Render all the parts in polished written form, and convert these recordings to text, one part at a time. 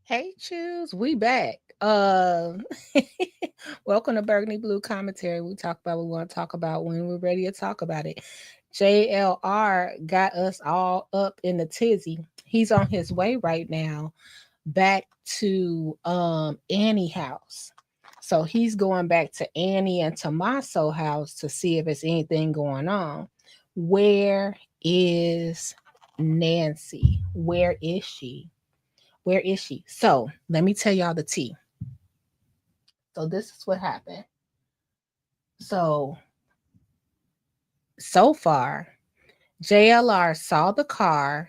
Hey, choose, we back. Welcome to Burgundy Blue Commentary. We talk about what we want to talk about when we're ready to talk about it. JLR got us all up in the tizzy. He's on his way right now back to Annie house. So he's going back to Annie and Tommaso house to see if there's anything going on. Where is Nancy? Where is she? Where is she? So let me tell y'all the tea. So this is what happened. So so far, JLR saw the car.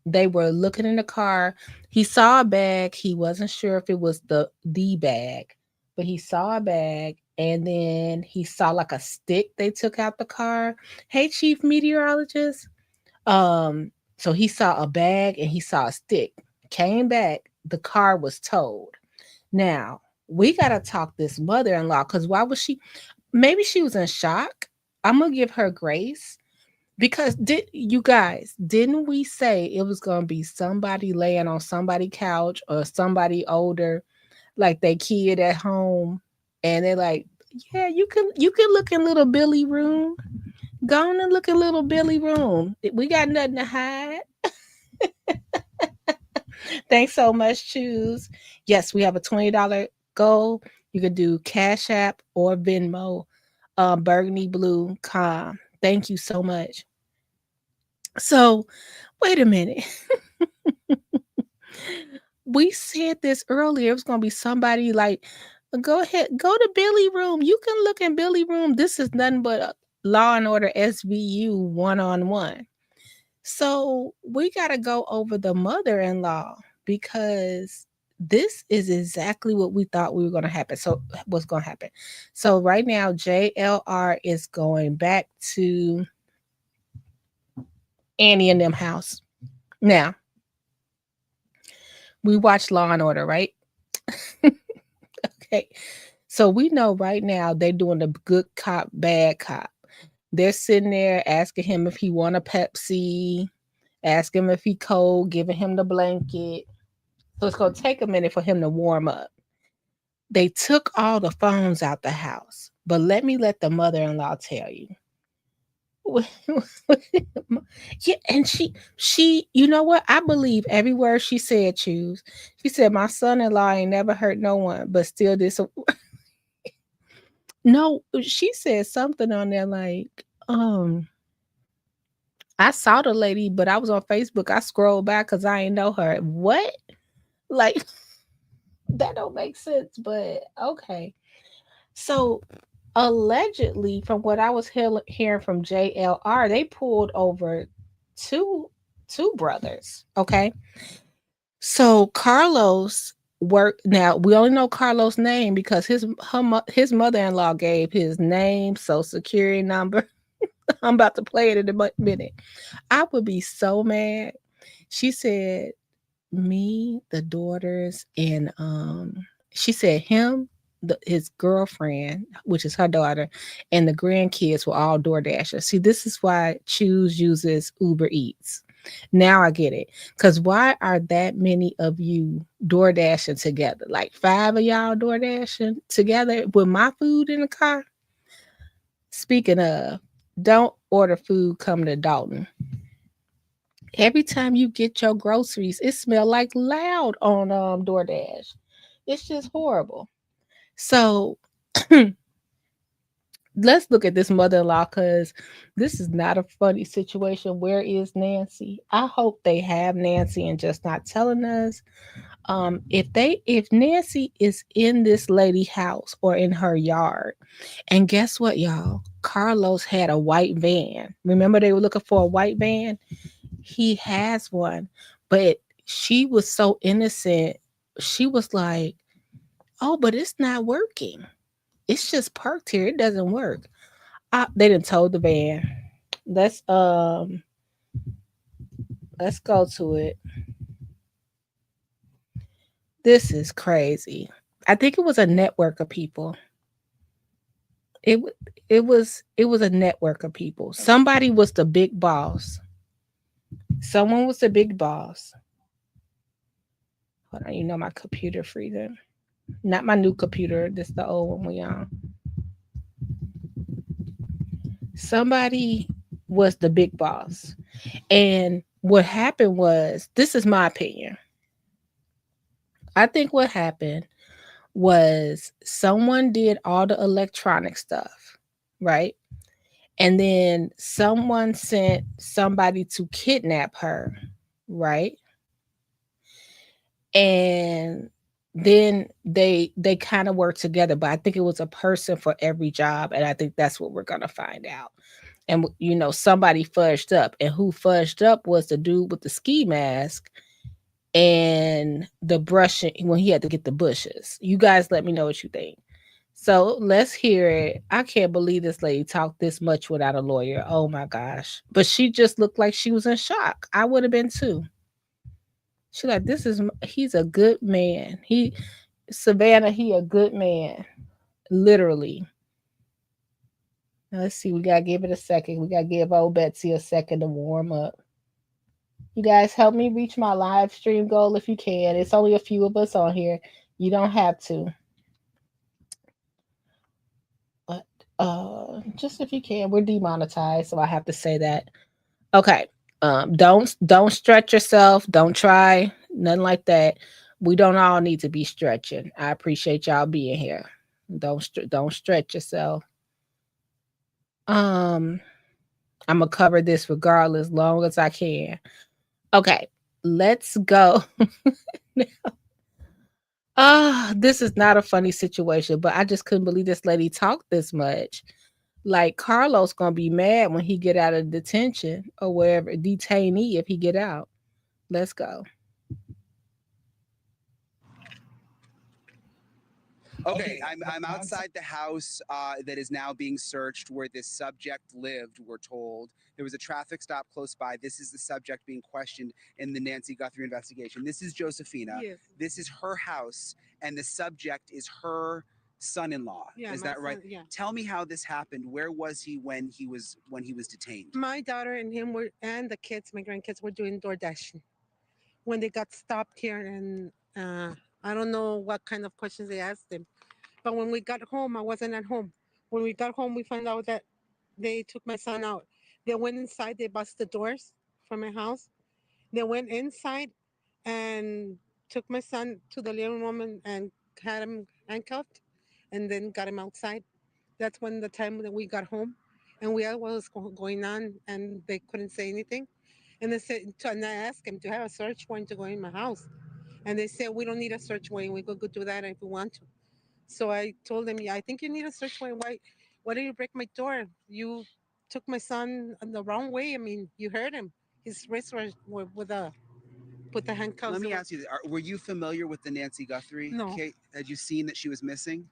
They were looking in the car. He saw a bag. He wasn't sure if it was the bag, but he saw a bag and then he saw like a stick they took out the car. Hey, chief meteorologist. So he saw a bag and he saw a stick. Came back, the car was towed. Now, we got to talk this mother in law because why was she? Maybe she was in shock. I'm going to give her grace because did you guys, didn't we say it was going to be somebody laying on somebody's couch or somebody older, like they kid at home? And they're like, yeah, you can look in little Billy room. Go on and look in little Billy room. We got nothing to hide. Thanks so much, Choose. Yes, we have a $20 goal. You could do Cash App or Venmo, Burgundy Blue Com. Thank you so much. So, wait a minute. We said this earlier. It was going to be somebody like, go ahead, go to Billy Room. You can look in Billy Room. This is nothing but a Law and Order SVU one-on-one. So we got to go over the mother-in-law because this is exactly what we thought we were going to happen. So what's going to happen? So right now, JLR is going back to Annie and them house. Now we watch Law and Order, right? Okay. So we know right now they're doing the good cop, bad cop. They're sitting there asking him if he want a Pepsi, asking him if he cold, giving him the blanket. So it's going to take a minute for him to warm up. They took all the phones out the house, but let the mother-in-law tell you. Yeah, and she, you know what? I believe every word she said. Choose. She said, "My son-in-law ain't never hurt no one, but still this." No, she said something on there like, I saw the lady, but I was on Facebook. I scrolled back because I ain't know her. What? Like that don't make sense, but okay. So allegedly, from what I was hearing from JLR, they pulled over two two brothers. Okay, so Carlos worked. Now we only know Carlos' name because his mother-in-law gave his name, social security number. I'm about to play it in a minute. I would be so mad. She said, "Me, the daughters, and she said him, his girlfriend, which is her daughter, and the grandkids were all Door Dashers." See, this is why Choose uses Uber Eats. Now I get it. Because why are that many of you Door Dashing together? Like five of y'all Door Dashing together with my food in the car? Speaking of, don't order food coming to Dalton. Every time you get your groceries, it smell like loud on DoorDash. It's just horrible. So let's look at this mother-in-law because this is not a funny situation. Where is Nancy? I hope they have Nancy and just not telling us. If Nancy is in this lady house or in her yard, and guess what, y'all? Carlos had a white van. Remember they were looking for a white van? He has one, but she was so innocent. She was like, "Oh, but it's not working. It's just parked here. It doesn't work." They didn't tow the van. Let's um let's go to it. This is crazy. I think it was a network of people. It it was a network of people. Somebody was the big boss. Someone was the big boss. Hold on, you know my computer freezing. Not my new computer. This the old one we on. Somebody was the big boss. And what happened was, this is my opinion. I think what happened was someone did all the electronic stuff, right? And then someone sent somebody to kidnap her, right? And then they kind of worked together, but I think it was a person for every job, and I think that's what we're gonna find out. And somebody fudged up, and who fudged up was the dude with the ski mask and the brushing when he had to get the bushes. You guys let me know what you think. So let's hear it. I can't believe this lady talked this much without a lawyer. Oh my gosh. But she just looked like she was in shock. I would have been too. She like, he's a good man. Savannah, he a good man. Literally. Now let's see. We gotta give it a second. We gotta give old Betsy a second to warm up. You guys help me reach my live stream goal if you can. It's only a few of us on here. You don't have to. But just if you can, we're demonetized, so I have to say that. Okay. Don't stretch yourself. Don't try. Nothing like that. We don't all need to be stretching. I appreciate y'all being here. Don't stretch yourself. I'm gonna cover this regardless, long as I can. Okay, let's go. This is not a funny situation, but I just couldn't believe this lady talked this much. Like Carlos gonna be mad when he get out of detention or wherever detainee if he get out. Let's go. Okay, I'm outside the house that is now being searched where this subject lived, we're told. There was a traffic stop close by. This is the subject being questioned in the Nancy Guthrie investigation. This is Josefina. Yes. This is her house, and the subject is her son-in-law. Yeah, is my that right? son, yeah. Tell me how this happened. Where was he when he was detained? My daughter and him were, and the kids, my grandkids, were doing DoorDash when they got stopped here, and I don't know what kind of questions they asked them. But when we got home, I wasn't at home. When we got home, we found out that they took my son out. They went inside. They bust the doors from my house. They went inside and took my son to the living room and had him handcuffed, and then got him outside. That's when the time that we got home, and we asked what was going on, and they couldn't say anything. And they said, and I asked him to have a search warrant to go in my house, and they said we don't need a search warrant. We could go do that if we want to. So I told them, yeah, I think you need a search warrant. Why did you break my door? You took my son the wrong way. I mean, you hurt him. His wrists were with a put the handcuffs. Let me ask you, were you familiar with the Nancy Guthrie No. case? Had you seen that she was missing?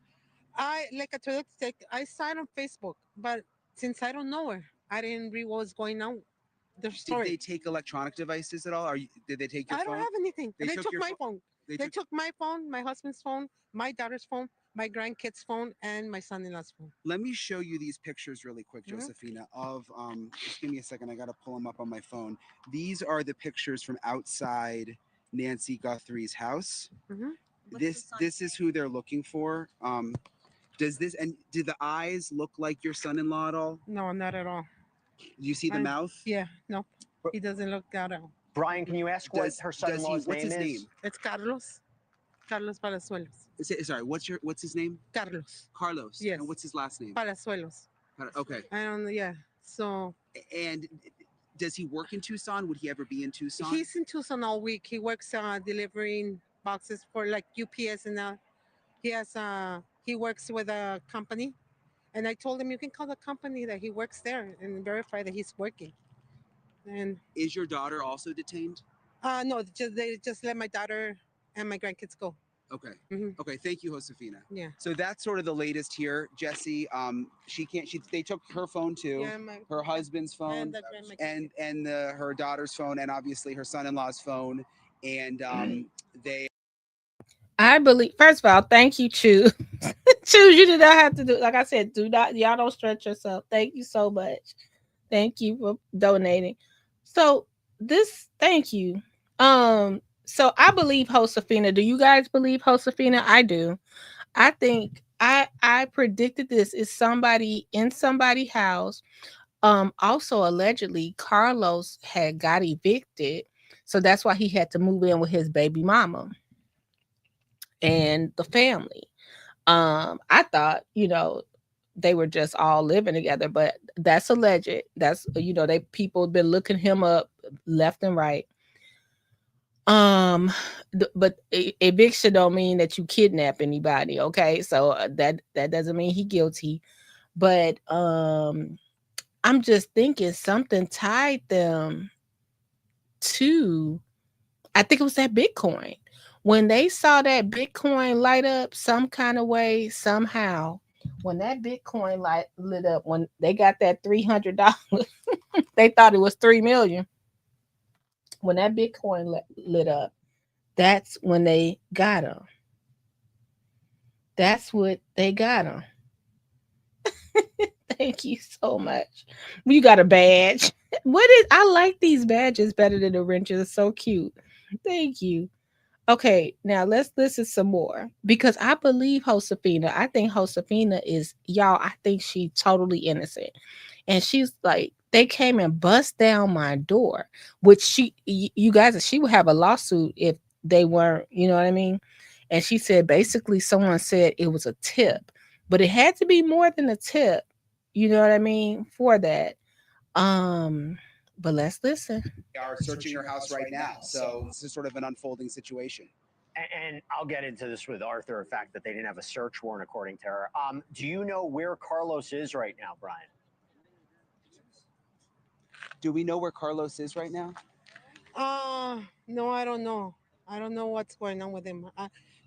Like I told you, I saw it on Facebook, but since I don't know her, I didn't read what was going on. The Did story. they take electronic devices at all? Did they take your I phone? don't have anything. They took your my phone. They took- took my phone, my husband's phone, my daughter's phone, my grandkids' phone, and my son-in-law's phone. Let me show you these pictures really quick, Mhm. Josefina, of just give me a second. I got to pull them up on my phone. These are the pictures from outside Nancy Guthrie's house. Mhm. This is who they're looking for. Does this and do the eyes look like your son-in-law at all? No, not at all. Do you see the mouth? Yeah, no, he doesn't look at all. Brian, can you ask what Does her does he? son-in-law's What's his name is? name? It's Carlos. Carlos Palazuelos. Sorry, what's his name? Carlos Carlos. Yes. And what's his last name? Palazuelos. Okay. I don't know. Yeah. So And does he work in Tucson? Would he ever be in Tucson? he's in Tucson all week. He works delivering boxes for like UPS and he works with a company. And I told him you can call the company that he works there and verify that he's working. And Is your daughter also detained? no, they just let my daughter and my grandkids go. Okay. Mhm. Okay. Thank you, Josefina. Yeah. So that's sort of the latest here, Jesse. She can't. They took her phone too, Yeah, her husband's phone, and her daughter's phone, and obviously her son-in-law's phone, and they. I believe. First of all, thank you, Choose. Choose. You did not have to do. Like I said, do not. Y'all don't stretch yourself. Thank you so much. Thank you for donating. So this. Thank you. So I believe Josefina. Do you guys believe Josefina? I do. I think I predicted this is somebody in somebody's house. Also allegedly Carlos had got evicted. So that's why he had to move in with his baby mama and the family. I thought, they were just all living together, but that's alleged. That's they people have been looking him up left and right. But eviction don't mean that you kidnap anybody, okay? So that doesn't mean he guilty. But I'm just thinking something tied them to, I think it was that Bitcoin. When they saw that Bitcoin light up some kind of way, somehow, when that Bitcoin light lit up, when they got that $300, they thought it was 3 million. When that Bitcoin lit up, that's when they got him. That's what they got him. Thank you so much. You got a badge. I like these badges better than the wrenches. It's so cute. Thank you. Okay, now let's listen some more because I believe Josefina. I think Josefina is y'all. I think she's totally innocent, and she's like they came and bust down my door, which you guys, she would have a lawsuit if they weren't. You know what I mean? And she said basically someone said it was a tip, but it had to be more than a tip. You know what I mean for that. But let's listen. They are searching her house right now. So this is sort of an unfolding situation. And I'll get into this with Arthur, the fact that they didn't have a search warrant, according to her. Do you know where Carlos is right now, Brian? Do we know where Carlos is right now? No, I don't know. I don't know what's going on with him.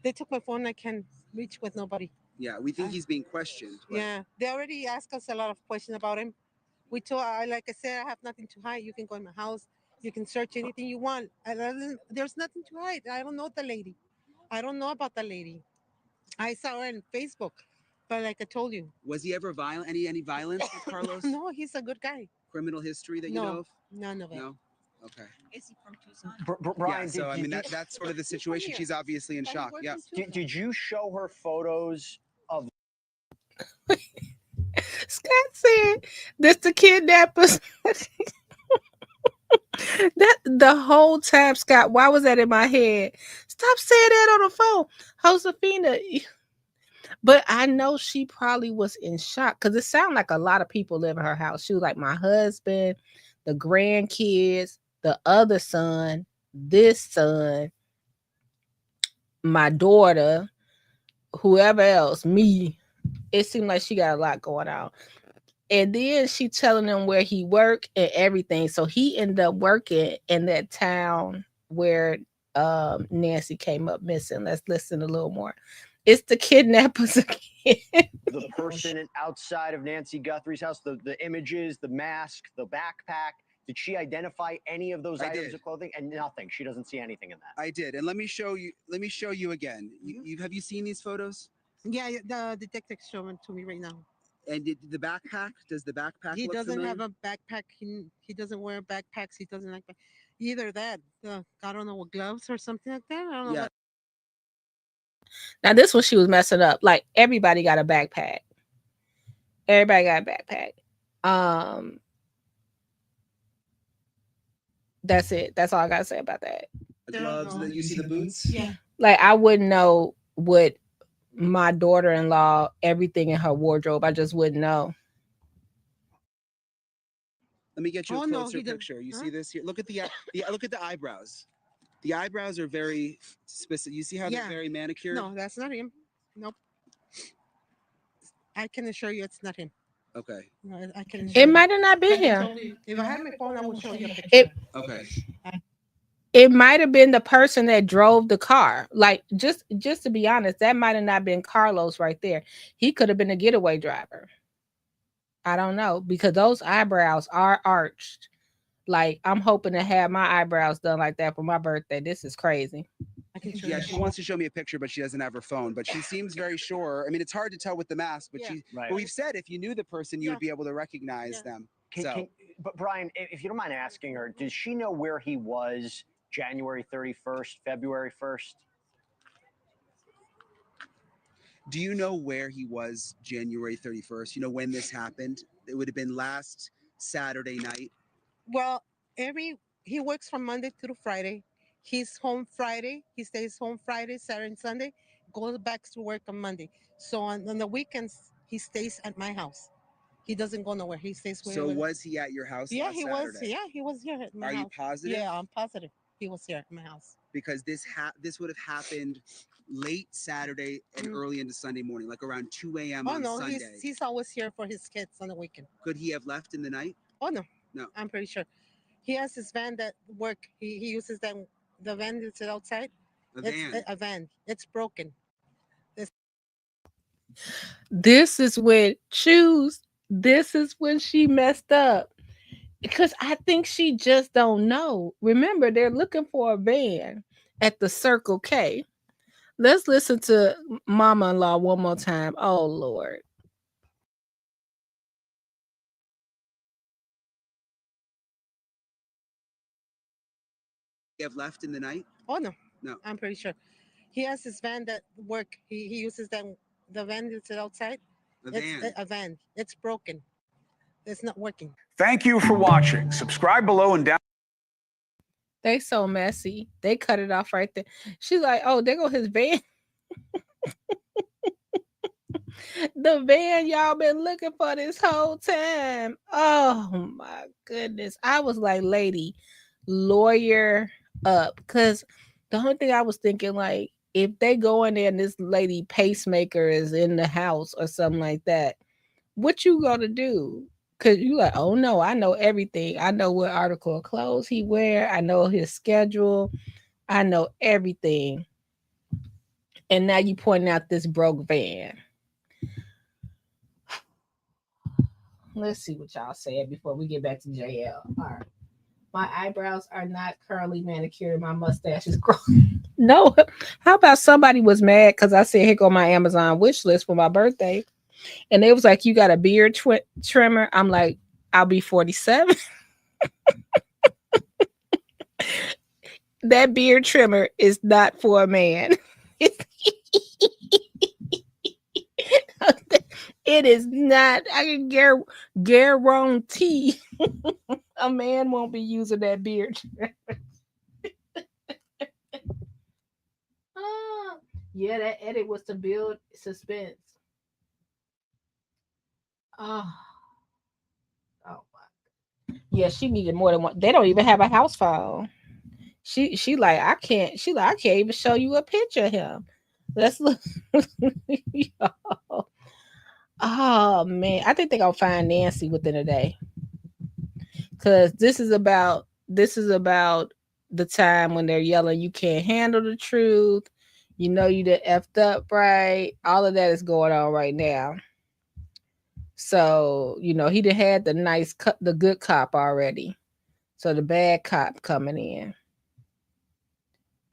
They took my phone. I can't reach with nobody. Yeah, we think he's being questioned. Yeah, they already asked us a lot of questions about him. We told, like I said, I have nothing to hide. You can go in my house. You can search anything you want. There's nothing to hide. I don't know the lady. I don't know about the lady. I saw her on Facebook, but like I told you, Was he ever violent? Any violence with Carlos? no, he's a good guy. Criminal history that you know of? None of it. No. Okay. Is he from Tucson? Brian, Yeah, so I mean that's sort of the situation. She's obviously in shock. Yeah. Did you show her photos of? Scott said, "This the kidnappers." That the whole time, Scott. Why was that in my head? Stop saying that on the phone, Josefina. But I know she probably was in shock because it sounded like a lot of people live in her house. She was like, my husband, the grandkids, the other son, this son, my daughter, whoever else, me. It seemed like she got a lot going on. And then she telling them where he worked and everything. So he ended up working in that town where Nancy came up missing. Let's listen a little more. It's the kidnappers again. The person outside of Nancy Guthrie's house, the images, the mask, the backpack. Did she identify any of those items of clothing? And nothing. She doesn't see anything in that. I did, and let me show you again. Have you seen these photos? Yeah, the detective showing them to me right now. And the backpack? Does the backpack? He look doesn't familiar? have a backpack. He doesn't wear backpacks. He doesn't like either that. I don't know what gloves or something like that. I don't know. Yeah. Now this one she was messing up. Like everybody got a backpack. Everybody got a backpack. That's it. That's all I gotta say about that. The gloves. You see the boots? Yeah. Like I wouldn't know what my daughter-in-law, everything in her wardrobe. I just wouldn't know. Let me get you a Oh, no, closer he didn't. picture. You Huh? see this here? Look at the look at the eyebrows. The eyebrows are very specific. You see how they're very manicured? No, that's not him. Nope. I can assure you it's not him. Okay. No, I can. It might have not been him. If I had my phone, I would show you a picture. Okay. It might have been the person that drove the car. Like just to be honest, that might have not been Carlos right there. He could have been a getaway driver. I don't know because those eyebrows are arched. Like I'm hoping to have my eyebrows done like that for my birthday. This is crazy. I can show Yeah, you. she wants to show me a picture, but she doesn't have her phone. But she seems very sure. I mean, it's hard to tell with the mask, but Yeah. but we've said if you knew the person, you would be able to recognize them. But Brian, if you don't mind asking her, does she know where he was January 31st, February 1st. Do you know where he was January 31st? You know when this happened? It would have been last Saturday night. Well, he works from Monday through Friday. He's home Friday. He stays home Friday, Saturday, and Sunday. Goes back to work on Monday. So on the weekends, he stays at my house. He doesn't go nowhere. He stays wherever. So was he at your house last he Saturday? was. Yeah, he was here at my Are house. you positive? Yeah, I'm positive. He was here at my house. Because this would have happened late Saturday and early into Sunday morning, like around 2 a.m. on Sunday. He's always here for his kids on the weekend. Could he have left in the night? Oh no, No. I'm pretty sure. He has his van that work. He uses the van that's outside. A van. It's broken. This is when this is when she messed up. Because I think she just don't know. Remember, they're looking for a van at the Circle K. Let's listen to Mama-in-law one more time. Oh, Lord. He have left in the night? Oh no, no, I'm pretty sure. He has his van that work. He uses the van that's outside. A van. It's broken. It's not working. Thank you for watching. Subscribe below and down. They so messy. They cut it off right there. She's like, oh, there go his van. The van y'all been looking for this whole time. Oh my goodness. I was like, lady, lawyer up. Because the only thing I was thinking, like, if they go in there and this lady pacemaker is in the house or something like that, what you gonna do? Because you like, oh no, I know everything. I know what article of clothes he wear. I know his schedule. I know everything. And now you pointing out this broke van. Let's see what y'all said before we get back to JL. All right. My eyebrows are not currently manicured. My mustache is growing. No. How about somebody was mad because I said, here go my Amazon wish list for my birthday. And they was like, you got a beard trimmer? I'm like, I'll be 47. That beard trimmer is not for a man. It is not. I can guarantee a man won't be using that beard trimmer. Yeah, that edit was to build suspense. Oh my. Yeah, she needed more than one. They don't even have a house phone. She like, I can't. She like, I can't even show you a picture of him. Let's look. Oh man, I think they're gonna find Nancy within a day. Cause this is about the time when they're yelling, you can't handle the truth. You know you done effed up, right? All of that is going on right now. So, you know, he done had the good cop already. So the bad cop coming in.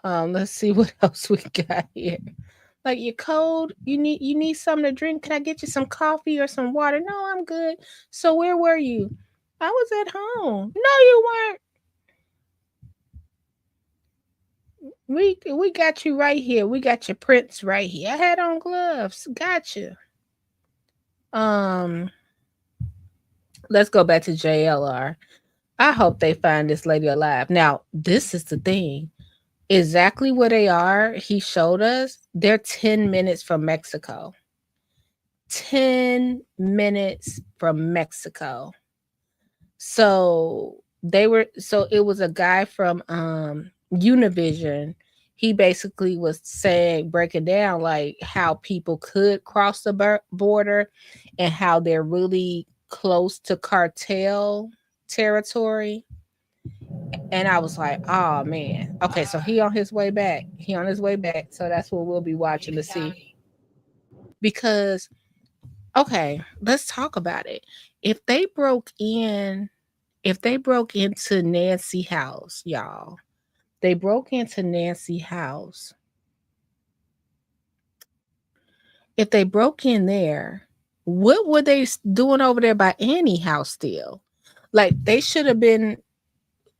Let's see what else we got here. Like, you're cold, you need something to drink. Can I get you some coffee or some water? No, I'm good. So where were you? I was at home. No, you weren't. We got you right here. We got your prints right here. I had on gloves. Gotcha. Let's go back to JLR. I hope they find this lady alive. Now, this is the thing. Exactly where they are, he showed us. They're 10 minutes from Mexico. 10 minutes from Mexico. So it was a guy from Univision. He basically was breaking down like how people could cross the border and how they're really close to cartel territory. And I was like, oh man. Okay, so he on his way back. So that's what we'll be watching to see. Because, okay, let's talk about it. If they broke into Nancy house, y'all. They broke into Nancy house. If they broke in there, what were they doing over there by Annie house still? Like, they should have been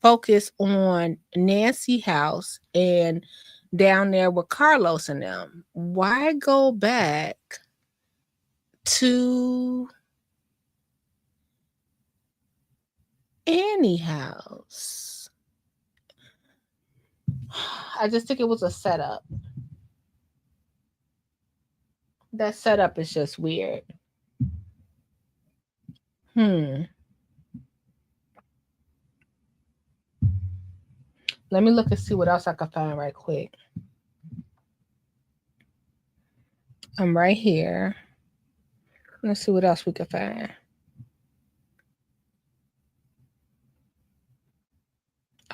focus on Nancy house and down there with Carlos and them. Why go back to Annie house? I just think it was a setup. That setup is just weird. Let me look and see what else I can find right quick. I'm right here. Let's see what else we can find.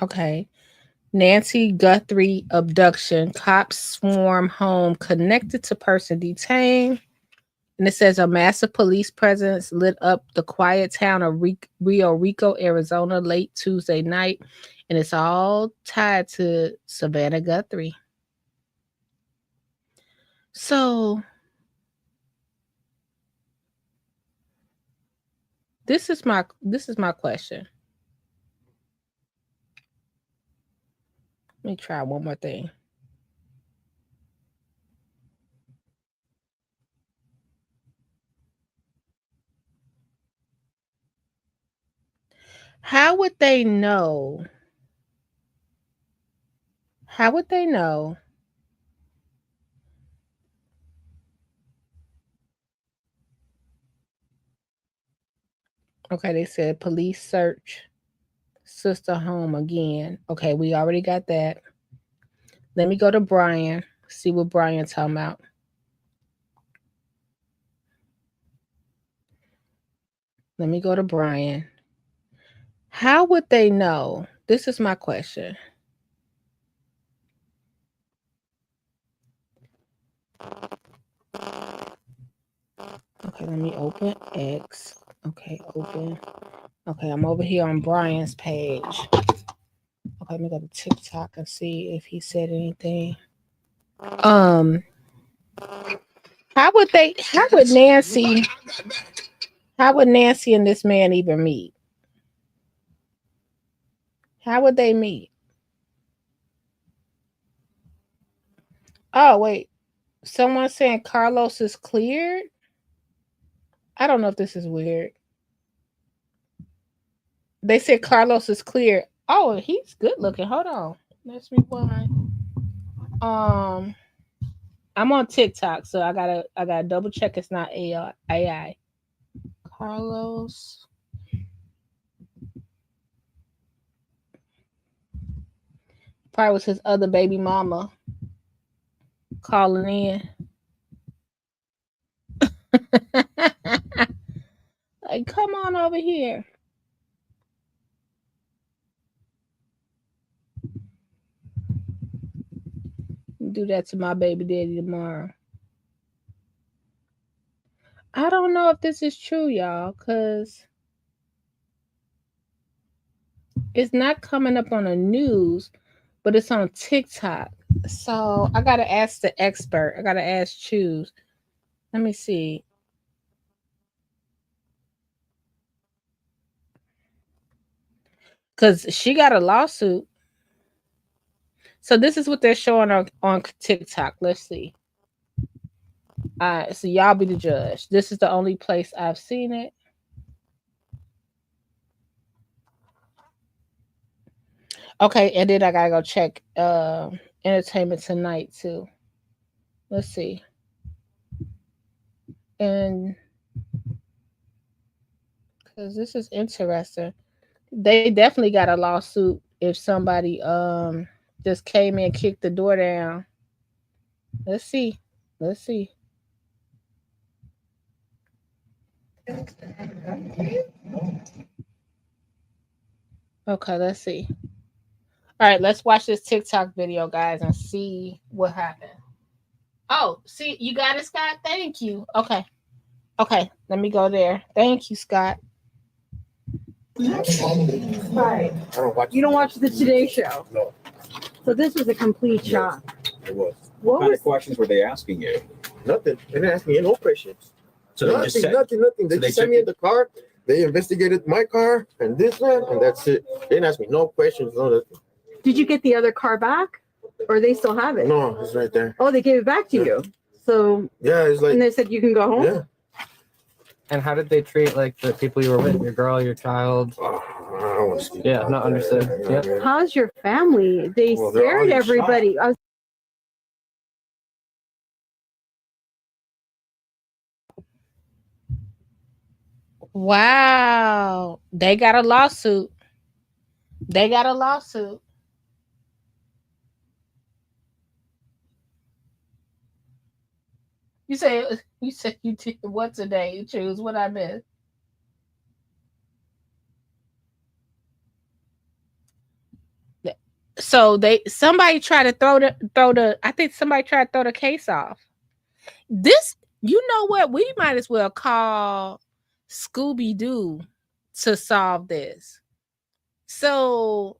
Okay. Nancy Guthrie abduction. Cops swarm home connected to person detained. And it says a massive police presence lit up the quiet town of Rio Rico, Arizona, late Tuesday night. And it's all tied to Savannah Guthrie. So this is my question. Let me try one more thing. How would they know? How would they know? Okay, they said police search sister home again. Okay, we already got that. Let me go to Brian, see what Brian's talking about. Let me go to Brian. How would they know? This is my question. Okay, let me open X. Okay, open. Okay, I'm over here on Brian's page. Okay, let me go to TikTok and see if he said anything. How would Nancy and this man even meet? How would they meet? Oh, wait. Someone's saying Carlos is cleared? I don't know if this is weird. They said Carlos is clear. Oh, he's good looking. Hold on. Let's rewind. I'm on TikTok, so I gotta double check it's not AI. Carlos. Probably was his other baby mama calling in. Like, come on over here. Do that to my baby daddy tomorrow. I don't know if this is true, y'all, because it's not coming up on the news, but it's on TikTok. So I gotta ask the expert. I gotta ask Choose. Let me see. Because she got a lawsuit. So this is what they're showing on TikTok. Let's see. So y'all be the judge. This is the only place I've seen it. Okay, and then I gotta go check Entertainment Tonight too. Let's see. And because this is interesting. They definitely got a lawsuit if somebody just came in, kicked the door down. Let's see. Okay, let's see. All right, let's watch this TikTok video, guys, and see what happened. Oh, see, you got it, Scott? Thank you. Okay, let me go there. Thank you, Scott. Right. You don't watch the Today Show? No. So this was a complete shock. It was. What kind was of questions were they asking you? Nothing. They didn't ask me no questions. So they just said, nothing. They so they just sent me in the car. They investigated my car and this one, and that's it. They didn't ask me no questions. No, Did you get the other car back, or they still have it? no, it's right there. Oh, they gave it back to you. So Yeah, it's like, and they said you can go home. yeah. And how did they treat like the people you were with, your girl, your child? Oh, I don't want to speak. Yeah, not understood. Yeah. How's your family? They Well, they're all scared in everybody. I was Wow. They got a lawsuit. They got a lawsuit. You said you did what today? You choose what I missed. So somebody tried to throw the I think somebody tried to throw the case off. This, you know what? We might as well call Scooby-Doo to solve this. So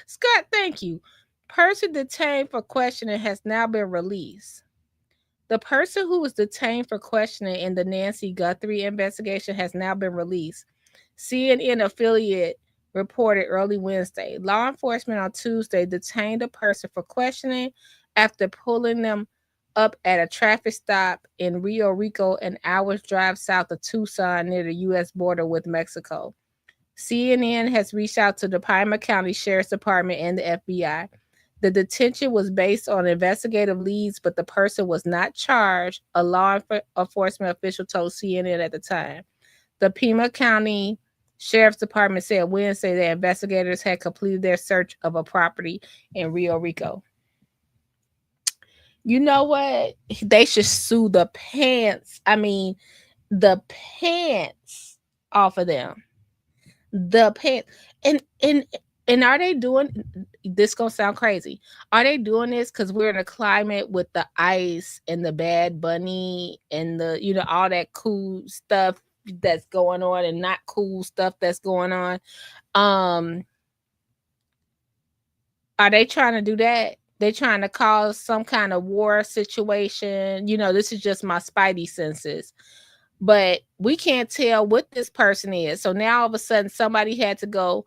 Scott, thank you. Person detained for questioning has now been released. The person who was detained for questioning in the Nancy Guthrie investigation has now been released. CNN affiliate reported early Wednesday. Law enforcement on Tuesday detained a person for questioning after pulling them up at a traffic stop in Rio Rico, an hour's drive south of Tucson near the U.S. border with Mexico. CNN has reached out to the Pima County Sheriff's Department and the FBI. The detention was based on investigative leads, but the person was not charged, a law enforcement official told CNN at the time. The Pima County Sheriff's Department said Wednesday that investigators had completed their search of a property in Rio Rico. You know what? They should sue the pants off of them. The pants. And are they doing this? Gonna sound crazy. Are they doing this because we're in a climate with the ice and the Bad Bunny and the, all that cool stuff that's going on and not cool stuff that's going on? Are they trying to do that? They're trying to cause some kind of war situation. This is just my spidey senses. But we can't tell what this person is. So now all of a sudden somebody had to go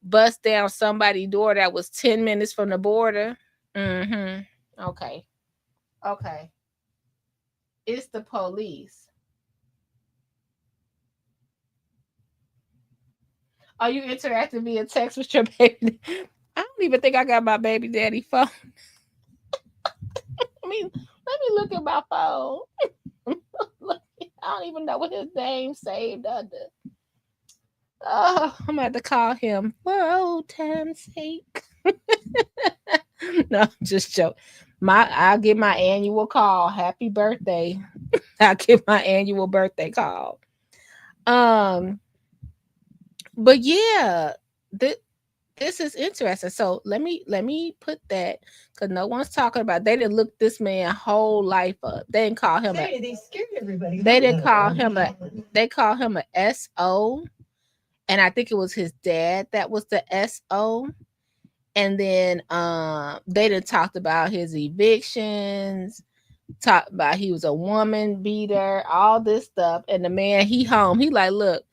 bust down somebody's door that was 10 minutes from the border. Okay. It's the police. Are you interacting via text with your baby? I don't even think I got my baby daddy phone. Let me look at my phone. I don't even know what his name saved under. Oh, I'm about to call him for old time's sake. No, just joke. I'll get my annual call. Happy birthday. I'll get my annual birthday call. But yeah, this is interesting. So let me put that, because no one's talking about. They didn't look this man whole life up. They didn't call him they scared everybody. They didn't call him they called him a SO. And I think it was his dad that was the SO. And then they done talked about his evictions, talked about he was a woman beater, all this stuff. And the man, he home. He like, look,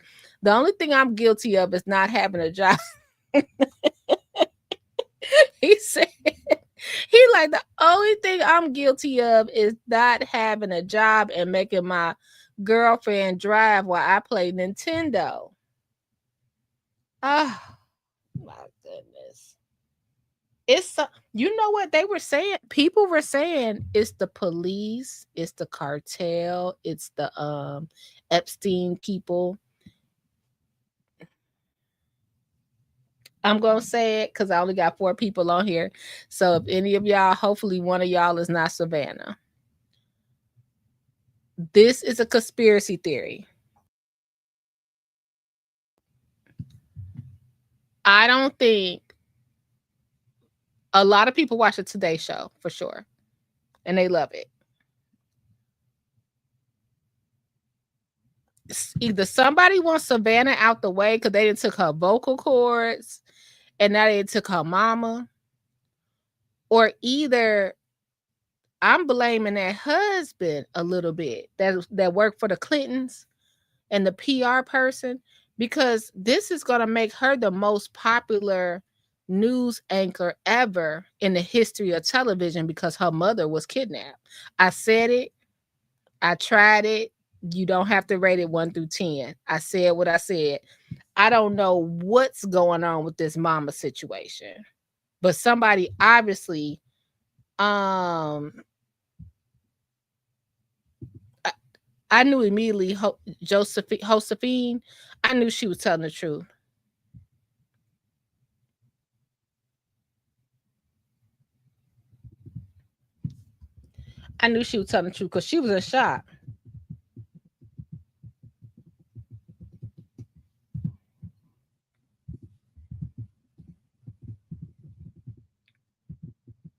the only thing I'm guilty of is not having a job. He said, he like, the only thing I'm guilty of is not having a job and making my girlfriend drive while I play Nintendo. Oh my goodness. It's you know what they were saying? People were saying it's the police, it's the cartel, it's the Epstein people. I'm gonna say it because I only got 4 people on here. So if any of y'all, hopefully one of y'all is not Savannah. This is a conspiracy theory. I don't think a lot of people watch the Today Show for sure, and they love it. Either somebody wants Savannah out the way because they didn't took her vocal cords, and now they took her mama, or either I'm blaming that husband a little bit that worked for the Clintons. and the PR person, because this is going to make her the most popular news anchor ever in the history of television because her mother was kidnapped. I said it. I tried it. You don't have to rate it 1 through 10. I said what I said. I don't know what's going on with this mama situation, but somebody obviously, I knew immediately Josephine, I knew she was telling the truth. I knew she was telling the truth because she was in shock.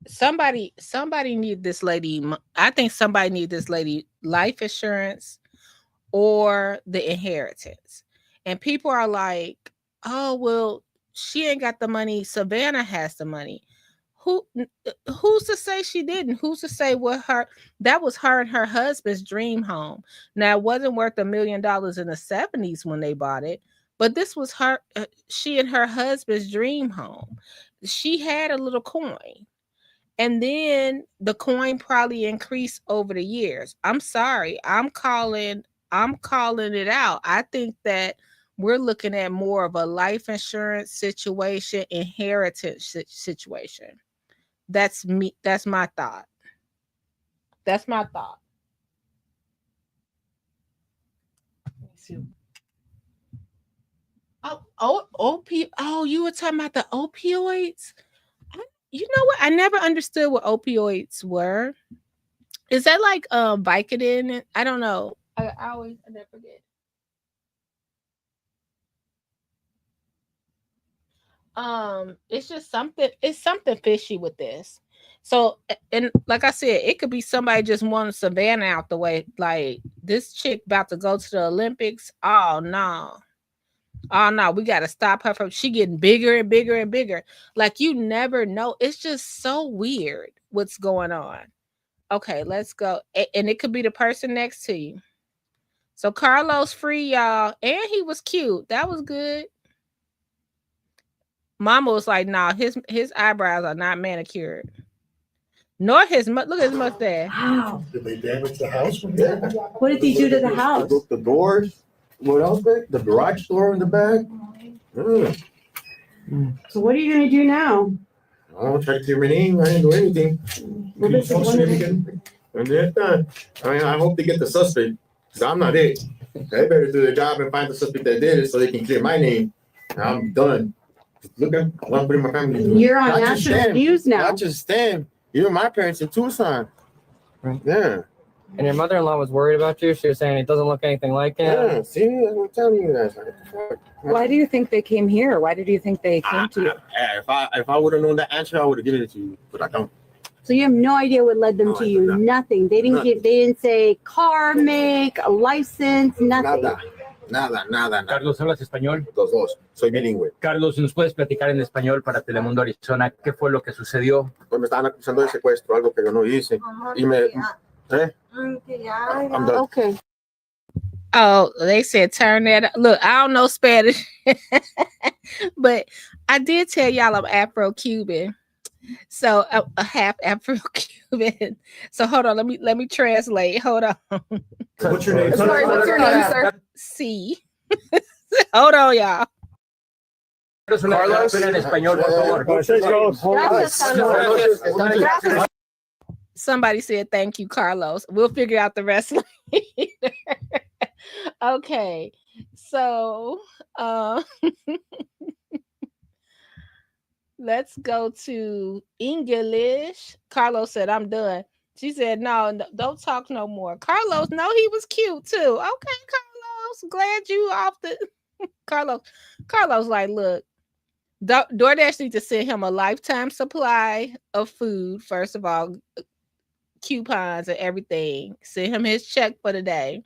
Somebody need this lady. I think somebody need this lady life insurance or the inheritance. And people are like, oh, well, she ain't got the money. Savannah has the money. Who's to say she didn't? Who's to say that was her and her husband's dream home? Now, it wasn't worth $1 million in the 70s when they bought it, but this was she and her husband's dream home. She had a little coin. And then the coin probably increased over the years. I'm sorry. I'm calling it out. I think that we're looking at more of a life insurance situation, inheritance situation. That's me. That's my thought. That's my thought. Let me see. Oh, you were talking about the opioids? You know what? I never understood what opioids were. Is that like Vicodin? I don't know. I never forget. It's just something. It's something fishy with this. So, and like I said, it could be somebody just wanting Savannah out the way. Like this chick about to go to the Olympics. Oh no. We got to stop her from she getting bigger and bigger and bigger. Like you never know. It's just so weird what's going on. Okay, let's go. And it could be the person next to you. So Carlos free, y'all. And he was cute. That was good. Mama was like, nah, his eyebrows are not manicured. Nor his look at his mustache. Wow. Did they damage the house? Yeah. What did he do to the house? They broke the doors. What else, babe? The garage door in the back. So what are you gonna do now? I'll try to clear my name. I didn't do anything. Well, this is one of the- And they're done. I hope they get the suspect, because I'm not it. They better do their job and find the suspect that did it so they can clear my name. I'm done. Look at what I'm putting my family through. You're on Not just national them. news now. Not just them. Even my parents in Tucson. Right. Yeah. And your mother-in-law was worried about you. She was saying it doesn't look anything like it. Yeah. See, I'm telling you guys. Why do you think they came here? Why did you think they came to you? If I would have known the answer, I would have given it to you, but I don't. So you have no idea what led them No, to I you? do not. Nothing. They didn't say car make, a license, nothing. Nada. Carlos, ¿hablas español? Los dos. Soy bilingüe. Carlos, ¿nos puedes platicar en español para Telemundo Arizona qué fue lo que sucedió? Pues me estaban acusando de secuestro, algo que yo no hice. Y me... I'm done. Okay. Oh, they said turn that. Look, I don't know Spanish, but I did tell y'all I'm Afro-Cuban. So a half Afro-Cuban. So hold on, let me translate. Hold on. What's your name? Sorry, what's your name, sir? C. Hold on, y'all. Carlos, en español, por favor. Somebody said thank you, Carlos. We'll figure out the rest later. Okay, so let's go to English. Carlos said, I'm done. She said, no, don't talk no more. Carlos, no, he was cute too. Okay, Carlos, glad you off the Carlos like, look, DoorDash needs to send him a lifetime supply of food. First of all, coupons and everything. Send him his check for the day.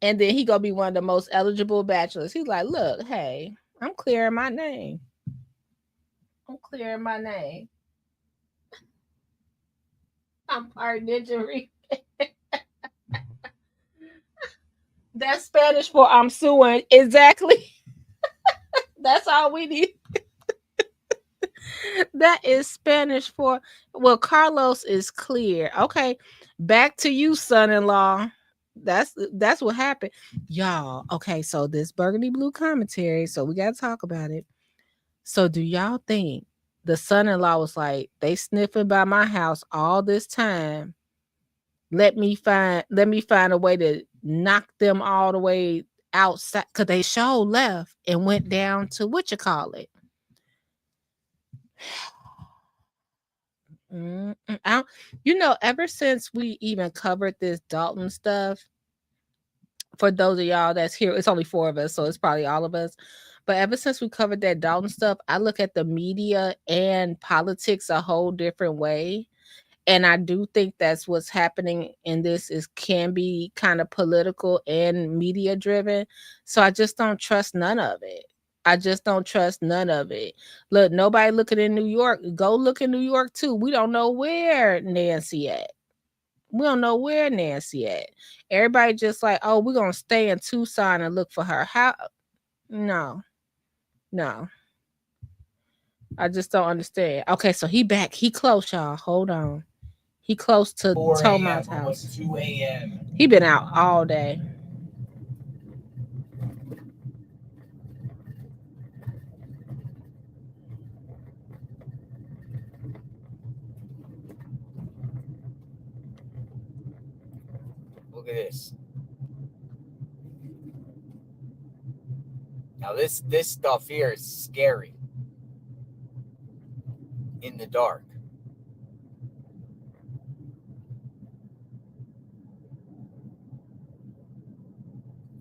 And then he gonna be one of the most eligible bachelors. He's like, look, hey, I'm clearing my name. I'm part Ninja Reed. That's Spanish for I'm suing. Exactly. That's all we need. That is Spanish for, well, Carlos is clear. Okay. Back to you, son-in-law. That's what happened. Y'all, okay, so this burgundy blue commentary, so we gotta talk about it. So do y'all think the son-in-law was like, they sniffing by my house all this time? Let me find a way to knock them all the way outside, because they sure left and went down to what you call it. Ever since we even covered this Dalton stuff, for those of y'all that's here, it's only 4 of us, so it's probably all of us. But ever since we covered that Dalton stuff, I look at the media and politics a whole different way. And I do think that's what's happening in this can be kind of political and media driven. So I just don't trust none of it. I just don't trust none of it. Look, nobody looking in New York. Go look in New York too. We don't know where Nancy at. We don't know where Nancy at. Everybody just like, oh, we're gonna stay in Tucson and look for her. How? No. I just don't understand. Okay, so he back. He close, y'all. Hold on. He close to Toma's house. 2 a.m. He been out all day. Look at this. Now this stuff here is scary. In the dark.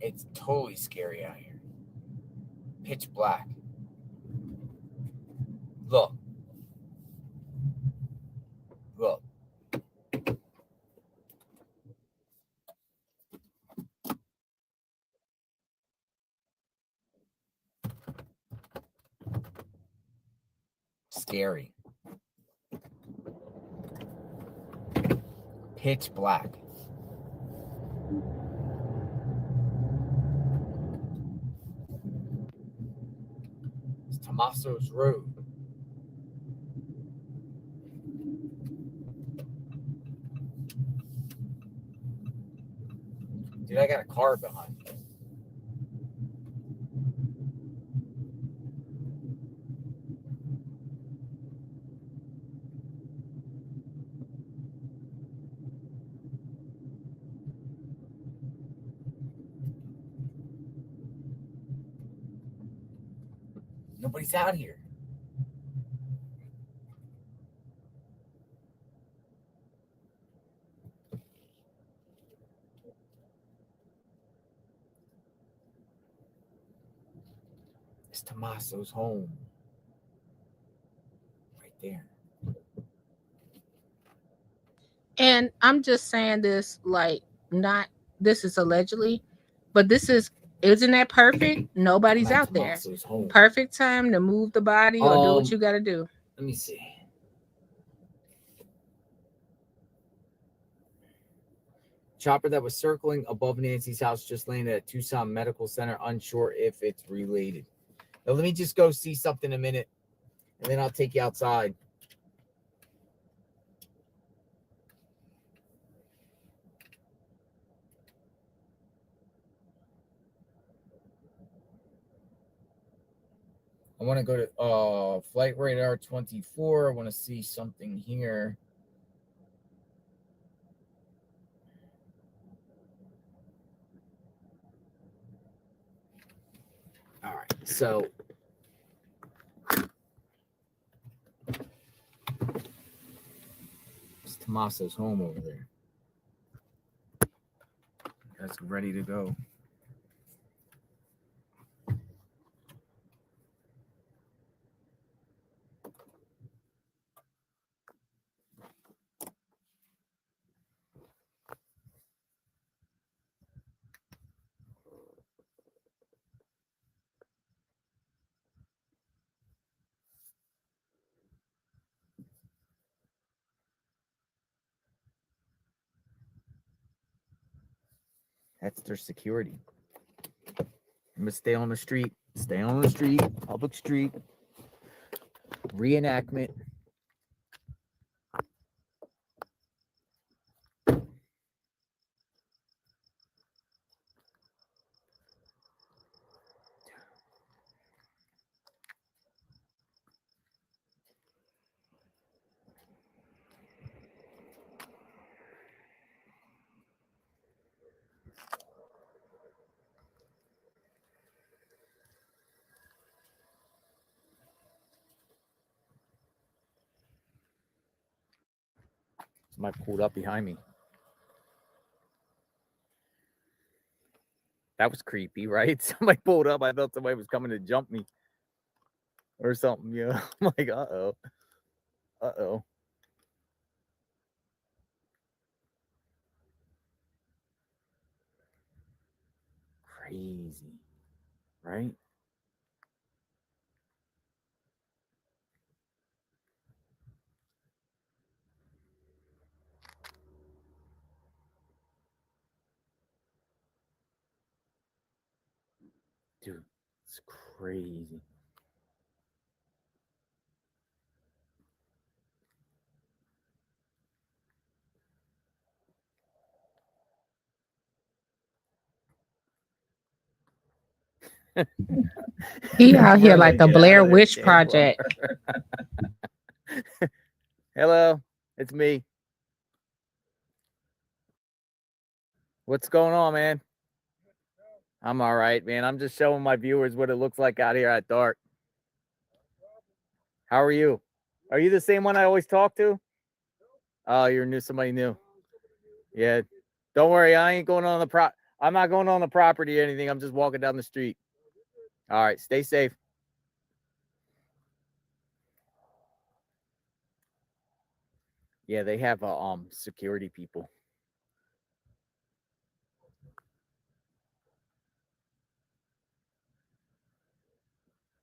It's totally scary out here. Pitch black. Look. Scary. Pitch black. It's Tomaso's Road. Dude, I got a car behind me. Nobody's out here. It's Tomaso's home. Right there. And I'm just saying this this is allegedly, but isn't that perfect? Nobody's out there. Home. Perfect time to move the body or do what you got to do. Let me see. Chopper that was circling above Nancy's house just landed at Tucson Medical Center, unsure if it's related. Now, let me just go see something in a minute, and then I'll take you outside. I want to go to Flight Radar 24. I want to see something here. All right, so it's Tomaso's home over there. That's ready to go. That's their security. I'm gonna stay on the street. Stay on the street. Public street. Reenactment. Somebody pulled up behind me. That was creepy, right? Somebody pulled up. I thought somebody was coming to jump me or something. Yeah. I'm like, uh-oh. Uh-oh. Crazy, right? Dude, it's crazy. He out here like the Get out Blair of there, Witch Jaguar. Project. Hello, it's me. What's going on, man? I'm all right, man. I'm just showing my viewers what it looks like out here at dark. How are you? Are you the same one I always talk to? Oh, you're new, somebody new. Yeah. Don't worry, I ain't going on the I'm not going on the property or anything. I'm just walking down the street. All right, stay safe. Yeah, they have security people.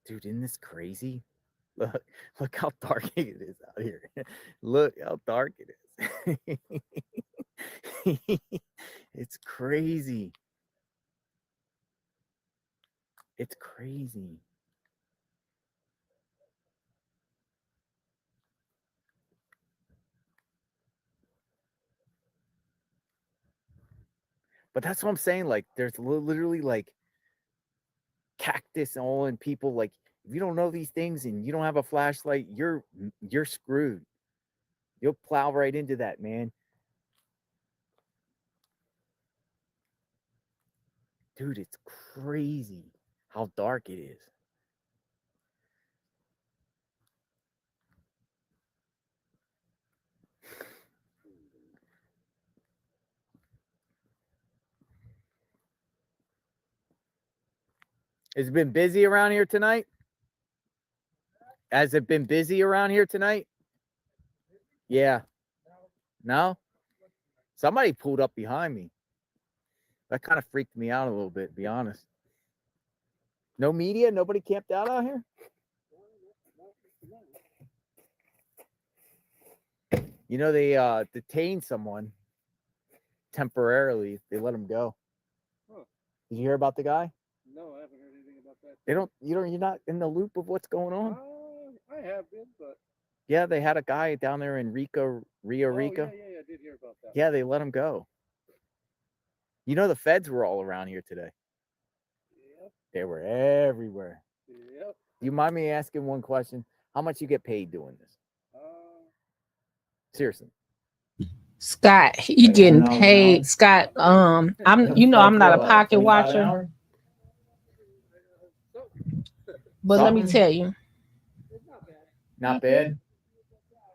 Dude, isn't this crazy? Look how dark it is out here. Look how dark it is. It's crazy. It's crazy. But that's what I'm saying. Like, there's literally like cactus all in people. Like, if you don't know these things and you don't have a flashlight, you're screwed. You'll plow right into that, man. Dude, it's crazy how dark it is. Has it been busy around here tonight? Has it been busy around here tonight? Yeah. No? Somebody pulled up behind me. That kind of freaked me out a little bit, to be honest. No media? Nobody camped out here? You know, they detained someone temporarily. They let him go. Huh. Did you hear about the guy? No, I haven't heard anything about that. You're not in the loop of what's going on? I have been, but yeah, they had a guy down there in Rio Rico. Yeah, I did hear about that. Yeah, they let him go. You know, the feds were all around here today. Yep. They were everywhere. Yep. Do you mind me asking one question? How much you get paid doing this? Seriously. Scott, you getting paid. Scott, I'm not a pocket watcher. But let me tell you. Not bad.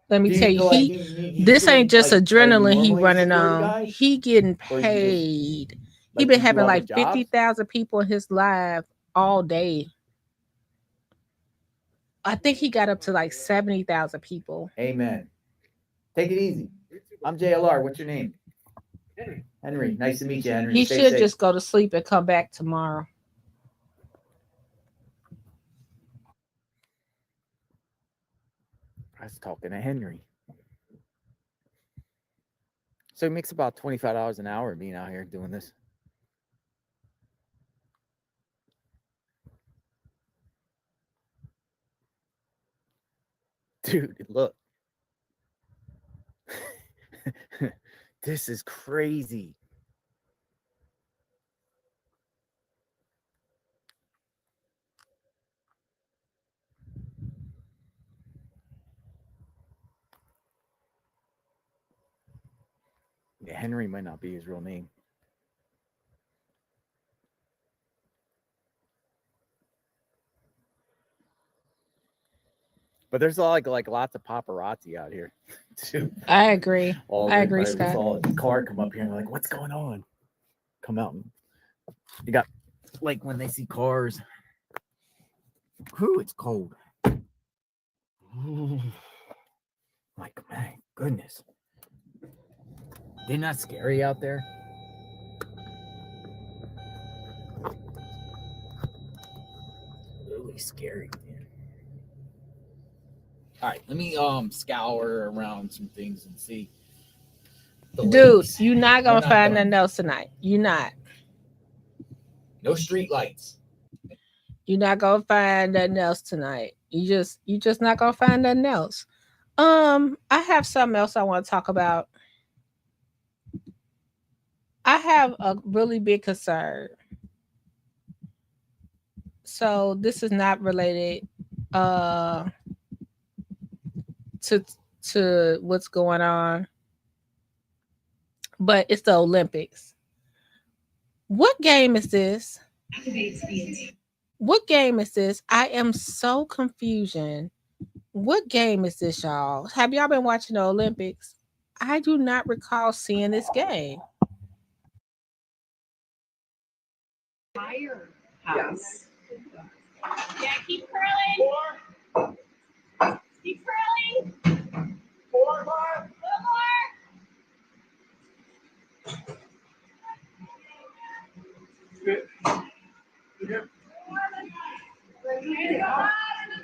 Let me tell you, this ain't just adrenaline he running on. He getting paid. He been having like 50,000 people in his live all day. I think he got up to like 70,000 people. Amen. Take it easy. I'm JLR. What's your name? Henry. Nice to meet you, Henry. He should just go to sleep and come back tomorrow. I was talking to Henry. So he makes about $25 an hour being out here doing this. Dude, look. This is crazy. Yeah, Henry might not be his real name. But there's like lots of paparazzi out here too. I agree. All I the- agree, I Scott. saw a car come up here and they're like, what's going on? Come out. And you got like when they see cars. Whew, it's cold. Ooh. Like, my goodness. They're not scary out there. Really scary, man. All right, let me scour around some things and see. Dude, Lakes. you're not We're gonna not find done. nothing else tonight. You're not. No street lights. You're not gonna find nothing else tonight. You just not gonna find nothing else. I have something else I want to talk about. I have a really big concern. So this is not related to what's going on, but it's the Olympics. What game is this? What game is this? I am so confusion. What game is this, y'all? Have y'all been watching the Olympics? I do not recall seeing this game. Yes. Yeah, keep curling. Keep curling. 4 more. A little more.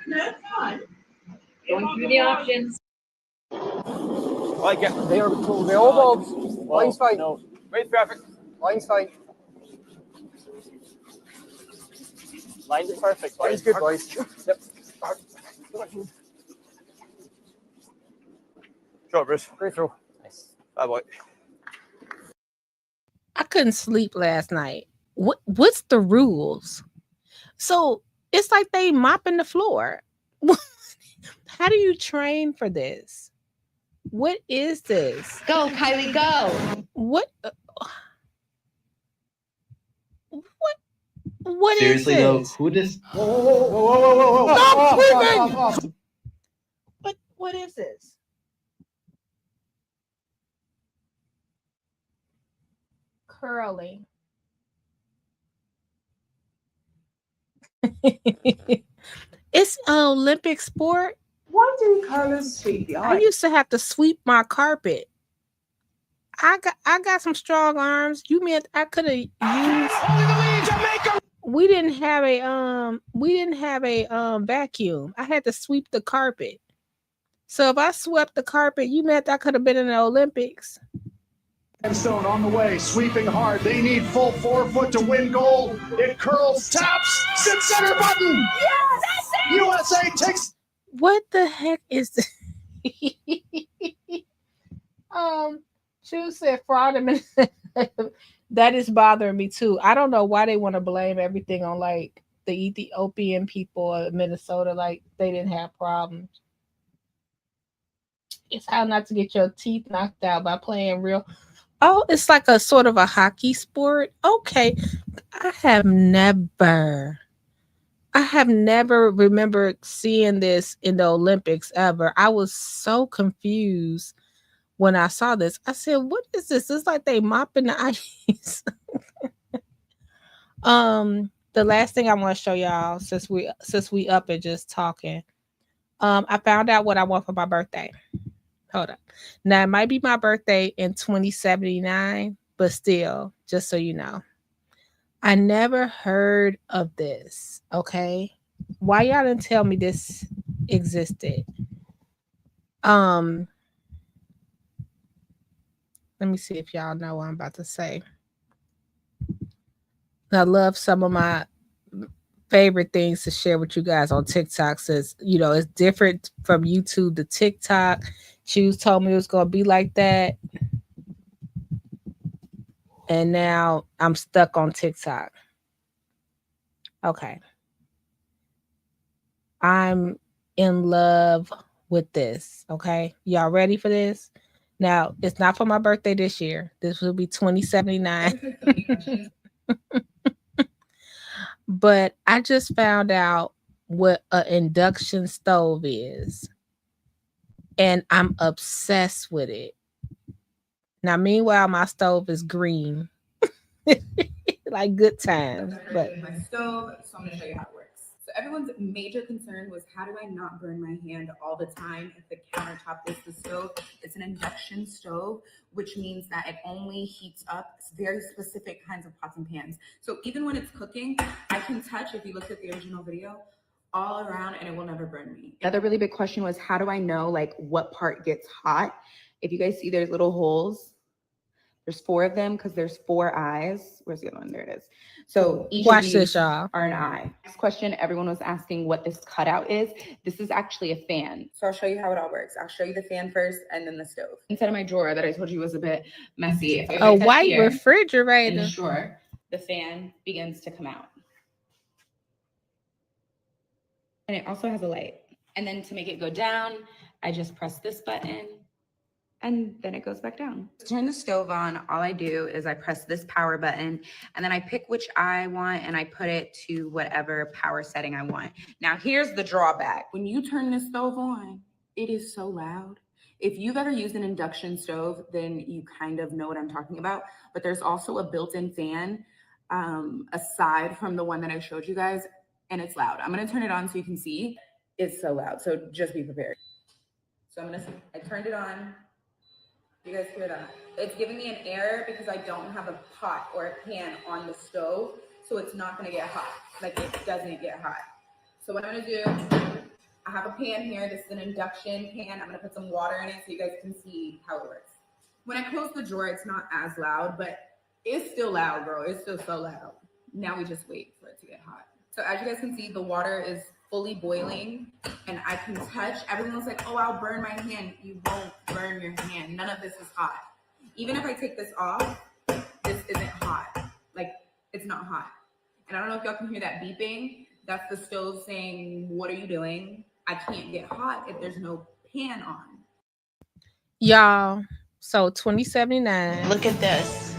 That's fine. Going through the options. Like they are cool. They're all bulbs. Line's fine. No. Wait, traffic. Line's fine. Line's perfect. Line's good, boys. Yep. Sure, Bruce. Great throw. Nice. Bye, boy. I couldn't sleep last night. What's the rules? So it's like they mopping the floor. How do you train for this? What is this? Go, Kylie, go. What? What Seriously is though, this? who does? Whoa. Stop sweeping! What is this? Curling. It's an Olympic sport. Why didn't Carlos sweep the I used to have to sweep my carpet. I got some strong arms. You meant I could have used. We didn't have a vacuum. I had to sweep the carpet. So if I swept the carpet, you meant I could have been in the Olympics. Stone on the way, sweeping hard. They need full 4 foot to win gold. It curls, taps, sit center button. Yes! USA takes. What the heck is this? Chu said fraud. That is bothering me too. I don't know why they want to blame everything on like the Ethiopian people of Minnesota, like they didn't have problems. It's how not to get your teeth knocked out by playing real. Oh, it's like a sort of a hockey sport. Okay. I have never remembered seeing this in the Olympics ever. I was so confused when I saw this. I said, what is this? It's like they mopping the ice. The last thing I want to show y'all since we up and just talking. I found out what I want for my birthday. Hold up. Now it might be my birthday in 2079, but still, just so you know. I never heard of this. Okay. Why y'all didn't tell me this existed? Let me see if y'all know what I'm about to say. I love some of my favorite things to share with you guys on TikTok. Says, you know, it's different from YouTube to TikTok. Choose told me it was gonna be like that. And now I'm stuck on TikTok. Okay. I'm in love with this. Okay. Y'all ready for this? Now, it's not for my birthday this year. This will be 2079. But I just found out what an induction stove is. And I'm obsessed with it. Now, meanwhile, my stove is green. Like good times. But my stove, so I'm going to show you how it works. So everyone's major concern was, how do I not burn my hand all the time if the countertop is the stove? It's an induction stove, which means that it only heats up very specific kinds of pots and pans. So even when it's cooking, I can touch, if you look at the original video, all around and it will never burn me. Another really big question was, how do I know like what part gets hot? If you guys see, there's little holes. There's 4 of them because there's 4 eyes. Where's the other one? There it is. So each watch of these this, y'all. are an eye. Next question, everyone was asking what this cutout is. This is actually a fan. So I'll show you how it all works. I'll show you the fan first and then the stove. Inside of my drawer that I told you was a bit messy. If A white refrigerator. in the drawer, the fan begins to come out. And it also has a light. And then to make it go down, I just press this button and then it goes back down. To turn the stove on, all I do is I press this power button and then I pick which eye I want and I put it to whatever power setting I want. Now here's the drawback. When you turn this stove on, it is so loud. If you've ever used an induction stove, then you kind of know what I'm talking about. But there's also a built-in fan aside from the one that I showed you guys, and it's loud. I'm gonna turn it on so you can see. It's so loud, so just be prepared. So I turned it on. You guys hear that? It's giving me an error because I don't have a pot or a pan on the stove, so it's not gonna get hot. Like, it doesn't get hot. So what I'm gonna do, I have a pan here. This is an induction pan. I'm gonna put some water in it so you guys can see how it works. When I close the drawer, it's not as loud, but it's still loud, bro. It's still so loud. Now we just wait for it to get hot. So as you guys can see, the water is fully boiling and I can touch. Everyone was like, oh, I'll burn my hand. You won't burn your hand. None of this is hot. Even if I take this off, this isn't hot. Like, it's not hot. And I don't know if y'all can hear that beeping. That's the stove saying, what are you doing? I can't get hot if there's no pan on. Y'all, so 2079. Look at this.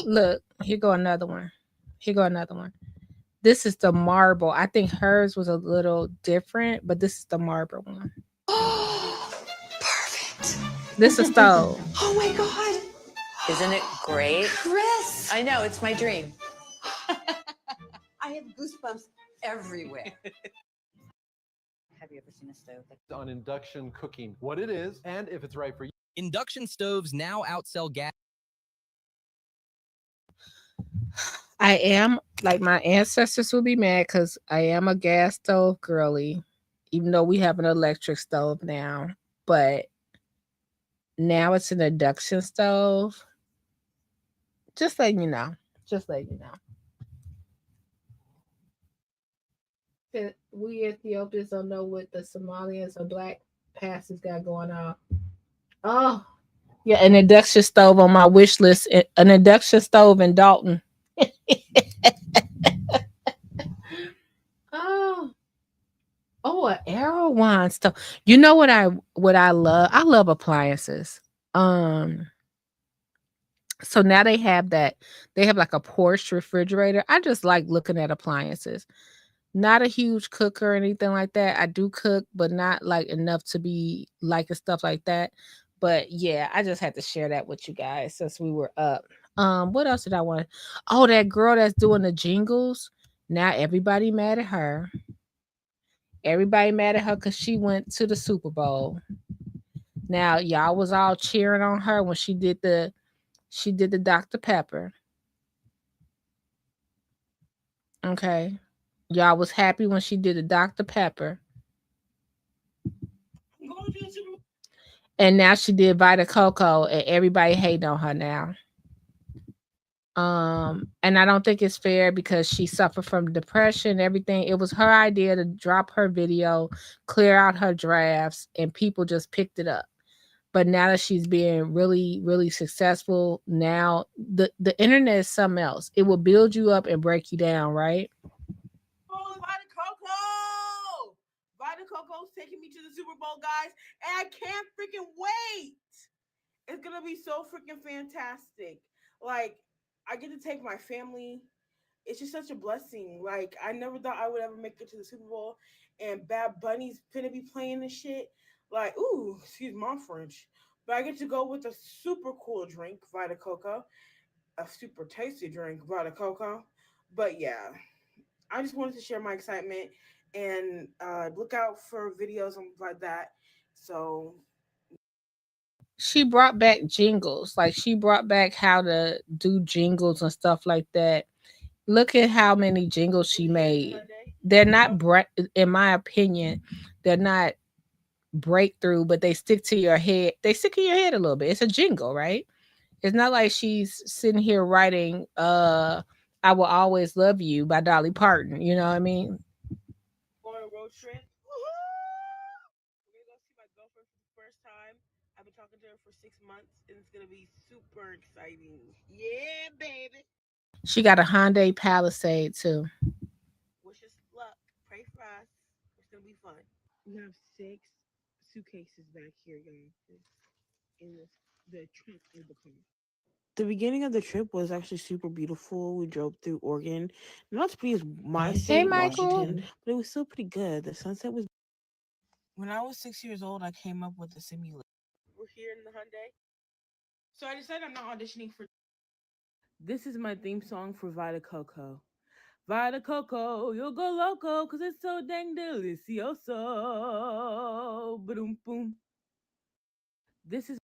Look, here go another one. Here go another one. This is the marble. I think hers was a little different, but this is the marble one. Oh, perfect. This is stove. Oh my God. Isn't it great? Chris. I know, it's my dream. I have goosebumps everywhere. Have you ever seen a stove? On induction cooking, what it is, and if it's right for you. Induction stoves now outsell gas. I am, like, my ancestors will be mad because I am a gas stove girly, even though we have an electric stove now. But now it's an induction stove. Just letting you know. Just letting you know. We Ethiopians don't know what the Somalians or Black pastors got going on. Oh, yeah, an induction stove on my wish list. An induction stove in Dalton. An Erewhon stove. You know what I love? I love appliances. So now they have that. They have like a Porsche refrigerator. I just like looking at appliances. Not a huge cooker or anything like that. I do cook, but not like enough to be liking stuff like that. But yeah, I just had to share that with you guys since we were up. What else did I want? Oh, that girl that's doing the jingles. Now everybody mad at her. Everybody mad at her because she went to the Super Bowl. Now y'all was all cheering on her when she did the Dr. Pepper. Okay. Y'all was happy when she did the Dr. Pepper. And now she did Vita Coco and everybody hating on her now. And I don't think it's fair because she suffered from depression, everything. It was her idea to drop her video, clear out her drafts, and people just picked it up. But now that she's being really, really successful, now the internet is something else. It will build you up and break you down, right? Oh, Vita Coco! Vita Coco's taking me to the Super Bowl, guys, and I can't freaking wait. It's gonna be so freaking fantastic. Like, I get to take my family. It's just such a blessing. Like, I never thought I would ever make it to the Super Bowl, and Bad Bunny's gonna be playing this shit. Like, ooh, excuse my French. But I get to go with a super cool drink, Vita Coco, a super tasty drink, Vita Coco. But yeah, I just wanted to share my excitement and look out for videos and like that. So She brought back jingles. Like she brought back how to do jingles and stuff like that. Look at how many jingles she made. They're not in my opinion, they're not breakthrough, but they stick to your head. They stick in your head a little bit. It's a jingle, right? It's not like she's sitting here writing I Will Always Love You by Dolly Parton. You know what I mean? On a road trip. We're gonna go see my girlfriend for the first time. I've been talking to her for 6 months, and it's gonna be super exciting. Yeah, baby. She got a Hyundai Palisade too. Wish us luck. Pray for us. It's gonna be fun. We have 6 suitcases back here, y'all. In the trunk of the car. The beginning of the trip was actually super beautiful. We drove through Oregon, not to be as my state, Washington, but it was still pretty good. The sunset was. When I was 6 years old, I came up with a simulator. We're here in the Hyundai, so I decided I'm not auditioning for. This is my theme song for Vita Coco. Vita Coco, you'll go loco, cause it's so dang delicioso. Boom, boom. This is.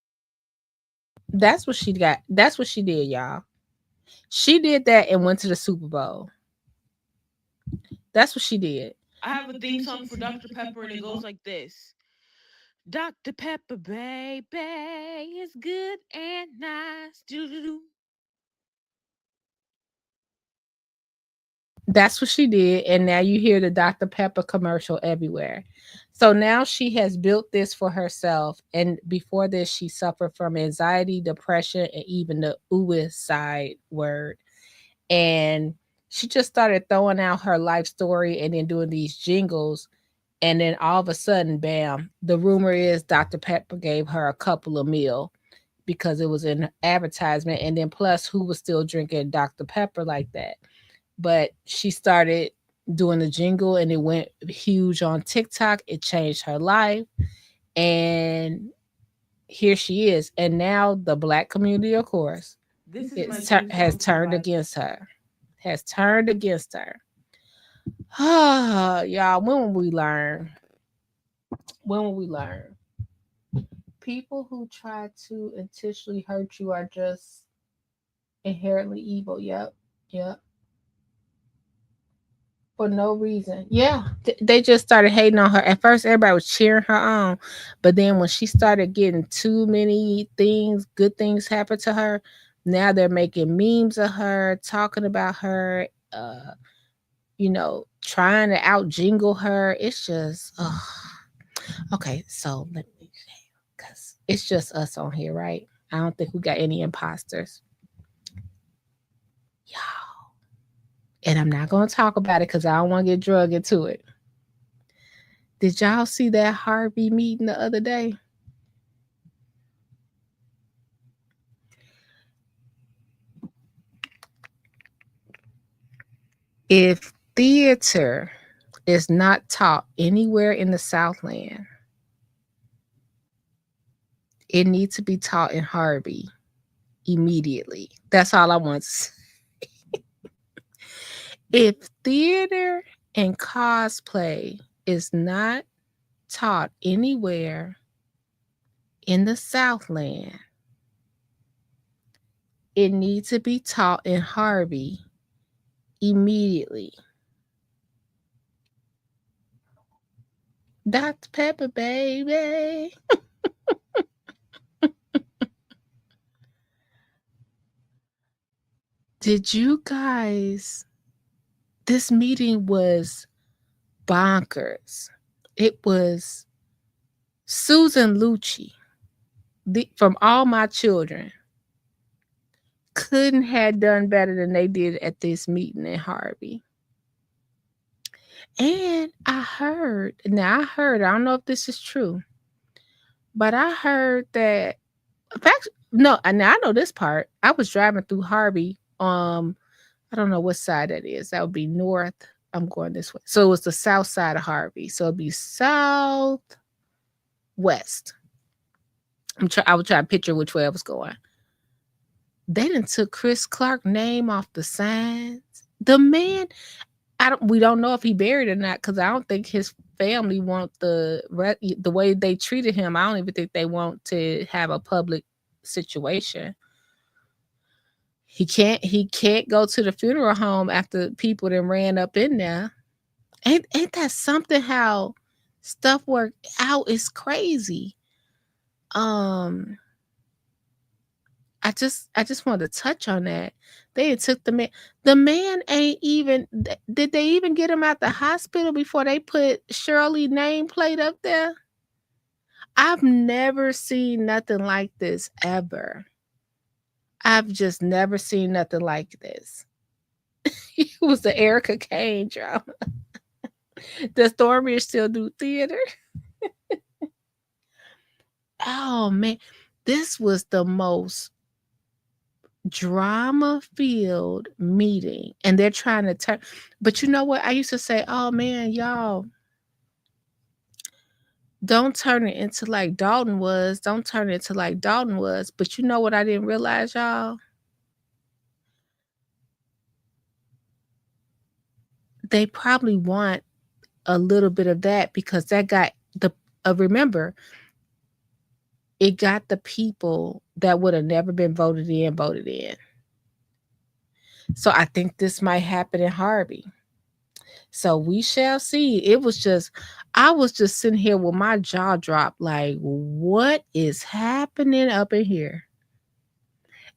That's what she got. That's what she did, y'all. She did that and went to the Super Bowl. That's what she did. I have a theme song for Dr. Pepper, and it goes like this. Dr. Pepper, baby, it's good and nice. Doo-doo-doo. That's what she did. And now you hear the Dr. Pepper commercial everywhere. So now she has built this for herself. And before this, she suffered from anxiety, depression, and even the suicide word. And she just started throwing out her life story and then doing these jingles. And then all of a sudden, bam, the rumor is Dr. Pepper gave her a couple of mil because it was an advertisement. And then plus, who was still drinking Dr. Pepper like that? But she started doing the jingle and it went huge on TikTok. It changed her life. And here she is. And now the Black community, of course, has turned against her. Has turned against her. Y'all, when will we learn? When will we learn? People who try to intentionally hurt you are just inherently evil. Yep. For no reason. Yeah. They just started hating on her. At first, everybody was cheering her on. But then when she started getting too many things, good things happen to her, now they're making memes of her, talking about her, trying to out jingle her. It's just, okay. So let me, because it's just us on here, right? I don't think we got any imposters. Y'all. And I'm not going to talk about it because I don't want to get drugged into it. Did y'all see that Harvey meeting the other day? If theater is not taught anywhere in the Southland, it needs to be taught in Harvey immediately. That's all I want to say. If theater and cosplay is not taught anywhere in the Southland, it needs to be taught in Harvey immediately. Dr. Pepper, baby. Did you guys? This meeting was bonkers. It was Susan Lucci, from All My Children, couldn't have done better than they did at this meeting in Harvey. And I don't know if this is true, but I heard that, in fact, no, and I know this part. I was driving through Harvey. I don't know what side that is. That would be north. I'm going this way. So it was the south side of Harvey. So it'd be southwest. I would try to picture which way I was going. They done took Chris Clark's name off the signs. The man, we don't know if he buried or not, because I don't think his family want the way they treated him. I don't even think they want to have a public situation. He can't go to the funeral home after people that ran up in there. Ain't that something how stuff work out? It's crazy. I just wanted to touch on that. They took the man. The man ain't even. Did they even get him out the hospital before they put Shirley nameplate up there? I've never seen nothing like this ever. I've just never seen nothing like this. It was the Erica Kane drama. Does Stormy still do theater? Oh man, this was the most drama-filled meeting, and they're trying to turn. But you know what? I used to say, "Oh man, y'all, don't turn it into like Dalton was. Don't turn it into like Dalton was." But you know what? I didn't realize, y'all. They probably want a little bit of that because that got the. Remember, it got the people that would have never been voted in. So I think this might happen in Harvey. So we shall see. I was just sitting here with my jaw dropped, like, what is happening up in here?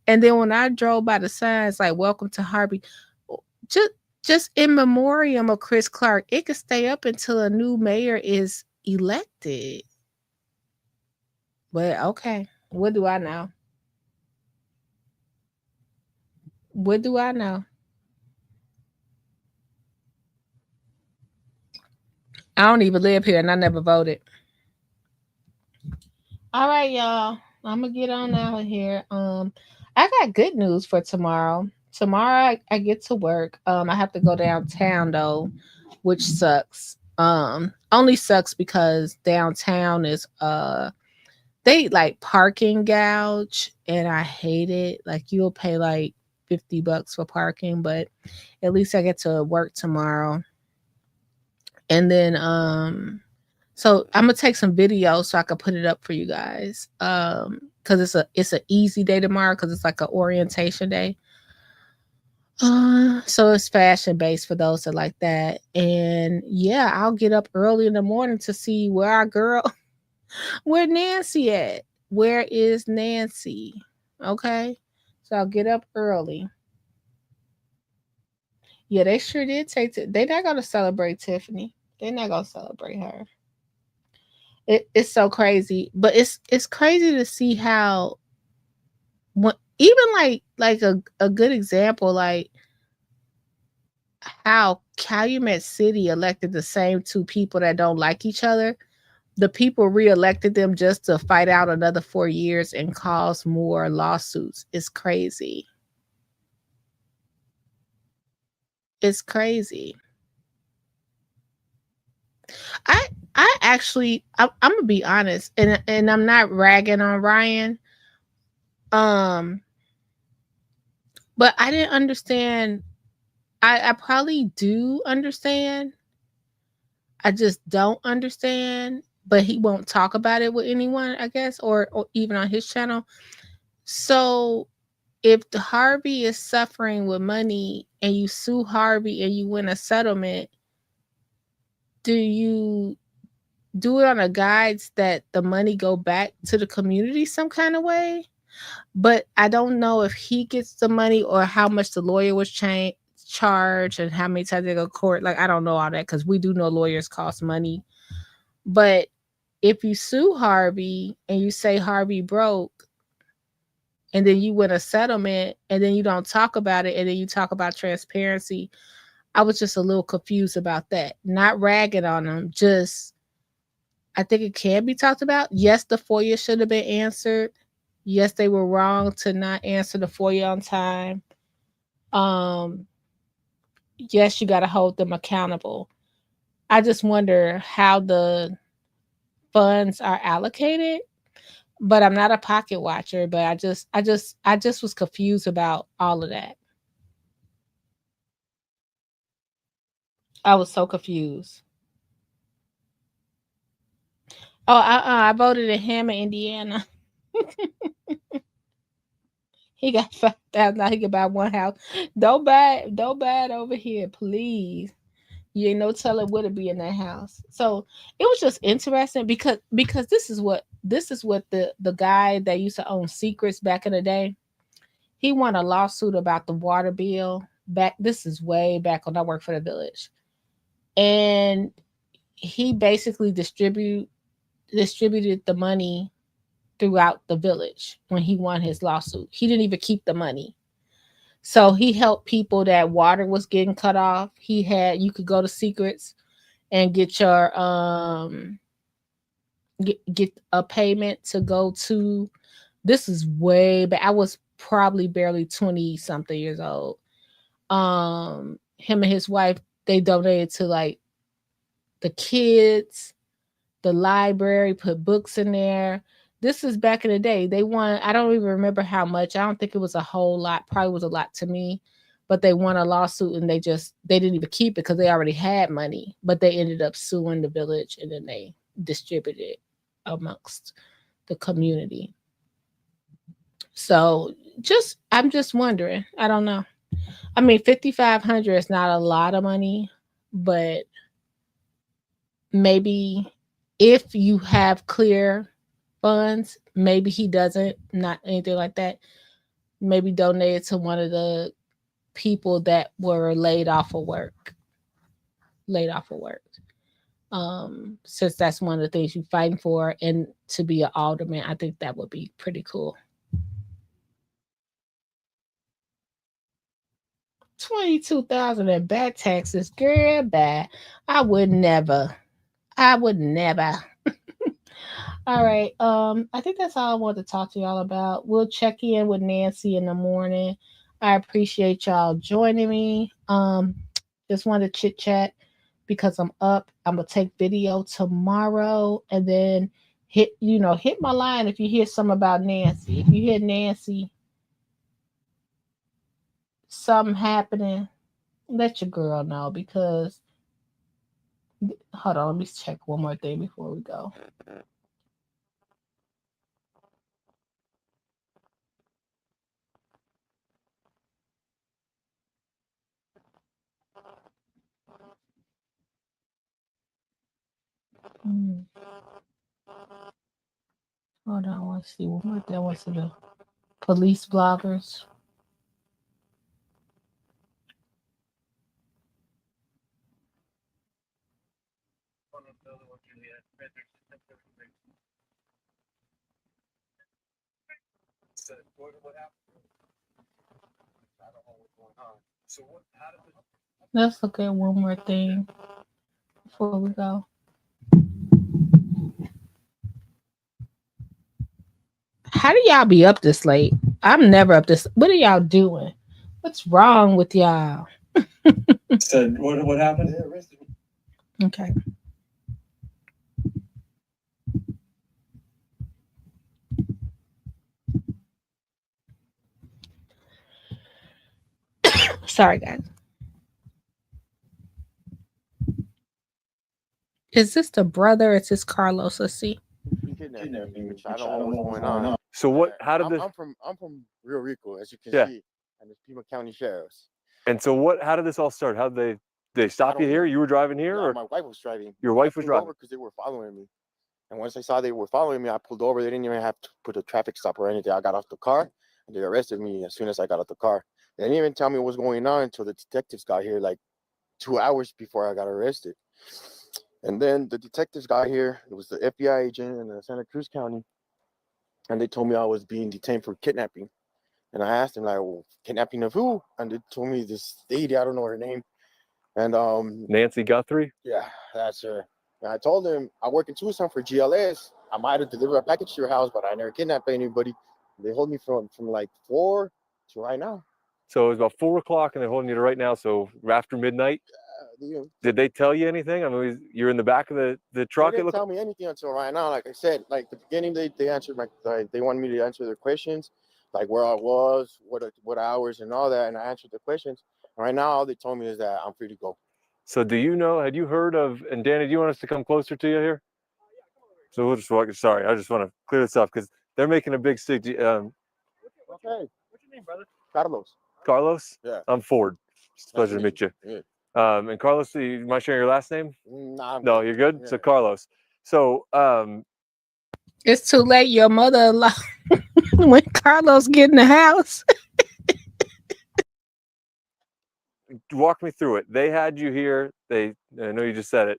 And then when I drove by the signs, like, welcome to Harvey, just in memoriam of Chris Clark, it could stay up until a new mayor is elected. But okay, what do I know? What do I know? I don't even live here and I never voted. All right, y'all. I'm gonna get on out of here. I got good news for tomorrow. Tomorrow I get to work. I have to go downtown though, which sucks. Only sucks because downtown is they like parking gouge and I hate it. Like you'll pay like $50 for parking, but at least I get to work tomorrow. And then so I'm gonna take some videos so I can put it up for you guys. Because it's an easy day tomorrow because it's like an orientation day. So it's fashion based for those that like that. And yeah, I'll get up early in the morning to see where Nancy at. Where is Nancy? Okay. So I'll get up early. Yeah, they sure did take it. They're not gonna celebrate Tiffany. They're not gonna celebrate her. It's so crazy, but it's crazy to see how even like a good example, like how Calumet City elected the same two people that don't like each other. The people reelected them just to fight out another 4 years and cause more lawsuits. It's crazy. It's crazy. I actually, I'm gonna be honest, and I'm not ragging on Ryan. But I didn't understand. I probably do understand. I just don't understand. But he won't talk about it with anyone, I guess, or even on his channel. So if the Harvey is suffering with money and you sue Harvey and you win a settlement, do you do it on a guides that the money go back to the community some kind of way? But I don't know if he gets the money or how much the lawyer was charged and how many times they go to court. Like, I don't know all that because we do know lawyers cost money. But if you sue Harvey and you say Harvey broke, and then you win a settlement, and then you don't talk about it, and then you talk about transparency, I was just a little confused about that. Not ragging on them, just I think it can be talked about. Yes, the FOIA should have been answered. Yes, they were wrong to not answer the FOIA on time. Yes, you got to hold them accountable. I just wonder how the funds are allocated. But I'm not a pocket watcher. But I just was confused about all of that. I was so confused. Oh, I voted in Hammond, Indiana. He got $5,000. He could buy one house. Don't buy it over here, please. You ain't no telling what it be in that house. So it was just interesting because this is what the guy that used to own Secrets back in the day. He won a lawsuit about the water bill. This is way back when I worked for the Village, and he basically distributed the money throughout the Village when he won his lawsuit. He didn't even keep the money. So he helped people that water was getting cut off. You could go to Secrets and get your get a payment to go to. This is way back. I was probably barely 20 something years old. Him and his wife, they donated to like the kids, the library, put books in there. This is back in the day. They won, I don't even remember how much. I don't think it was a whole lot. Probably was a lot to me. But they won a lawsuit and they didn't even keep it because they already had money. But they ended up suing the Village and then they distributed it amongst the community. So I'm just wondering. I don't know. I mean, $5,500 is not a lot of money, but maybe if you have clear funds, maybe he doesn't, not anything like that. Maybe donate it to one of the people that were laid off of work. Since that's one of the things you're fighting for, and to be an alderman, I think that would be pretty cool. 22,000 in back taxes, girl, bad. I would never. All right. I think that's all I wanted to talk to y'all about. We'll check in with Nancy in the morning. I appreciate y'all joining me. Just wanted to chit chat because I'm up. I'm gonna take video tomorrow and then hit my line if you hear something about Nancy. If you hear Nancy, something happening, let your girl know because hold on, let me check one more thing before we go. Hold on, I want to see one more thing. I want to see the police bloggers. Let's look at one more thing before we go. How do y'all be up this late? I'm never up this. What are y'all doing? What's wrong with y'all? Said what happened? Okay. Sorry, guys. Is this the brother? Is this Carlos? Let's see. Which I don't know what's going on. So what? How did this? I'm from Rio Rico, as you can see, and it's Pima County Sheriffs. And so what? How did this all start? How did they stop you here? You were driving here, or my wife was driving? Your wife was driving because they were following me, And once I saw they were following me, I pulled over. They didn't even have to put a traffic stop or anything. I got off the car, and they arrested me as soon as I got out the car. They didn't even tell me what was going on until the detectives got here, like 2 hours before I got arrested. And then the detectives got here. It was the FBI agent in Santa Cruz County, and they told me I was being detained for kidnapping. And I asked them, like, well, kidnapping of who? And they told me this lady, I don't know her name. And Nancy Guthrie? yeah, that's her. And I told them I work in Tucson for GLS. I might have delivered a package to your house, but I never kidnapped anybody. They hold me from like 4 to right now. So it was about 4 o'clock and they're holding you to right now. So after midnight, did they tell you anything? I mean, you're in the back of the truck. They didn't tell me anything until right now. Like I said, like the beginning, they answered they wanted me to answer their questions, like where I was, what hours and all that, and I answered the questions. And right now, all they told me is that I'm free to go. So do you know, had you heard of, and Danny, do you want us to come closer to you here? So we'll just walk, sorry, I just want to clear this up because they're making a big stick. Okay. What's your name, brother? Carlos. Carlos? Yeah. I'm Ford. It's a pleasure to meet you. Yeah. And Carlos, you mind sharing your last name? Nah, no, you're good? Yeah. So Carlos. So it's too late. Your mother-in-law, when Carlos get in the house. Walk me through it. They had you here. I know you just said it.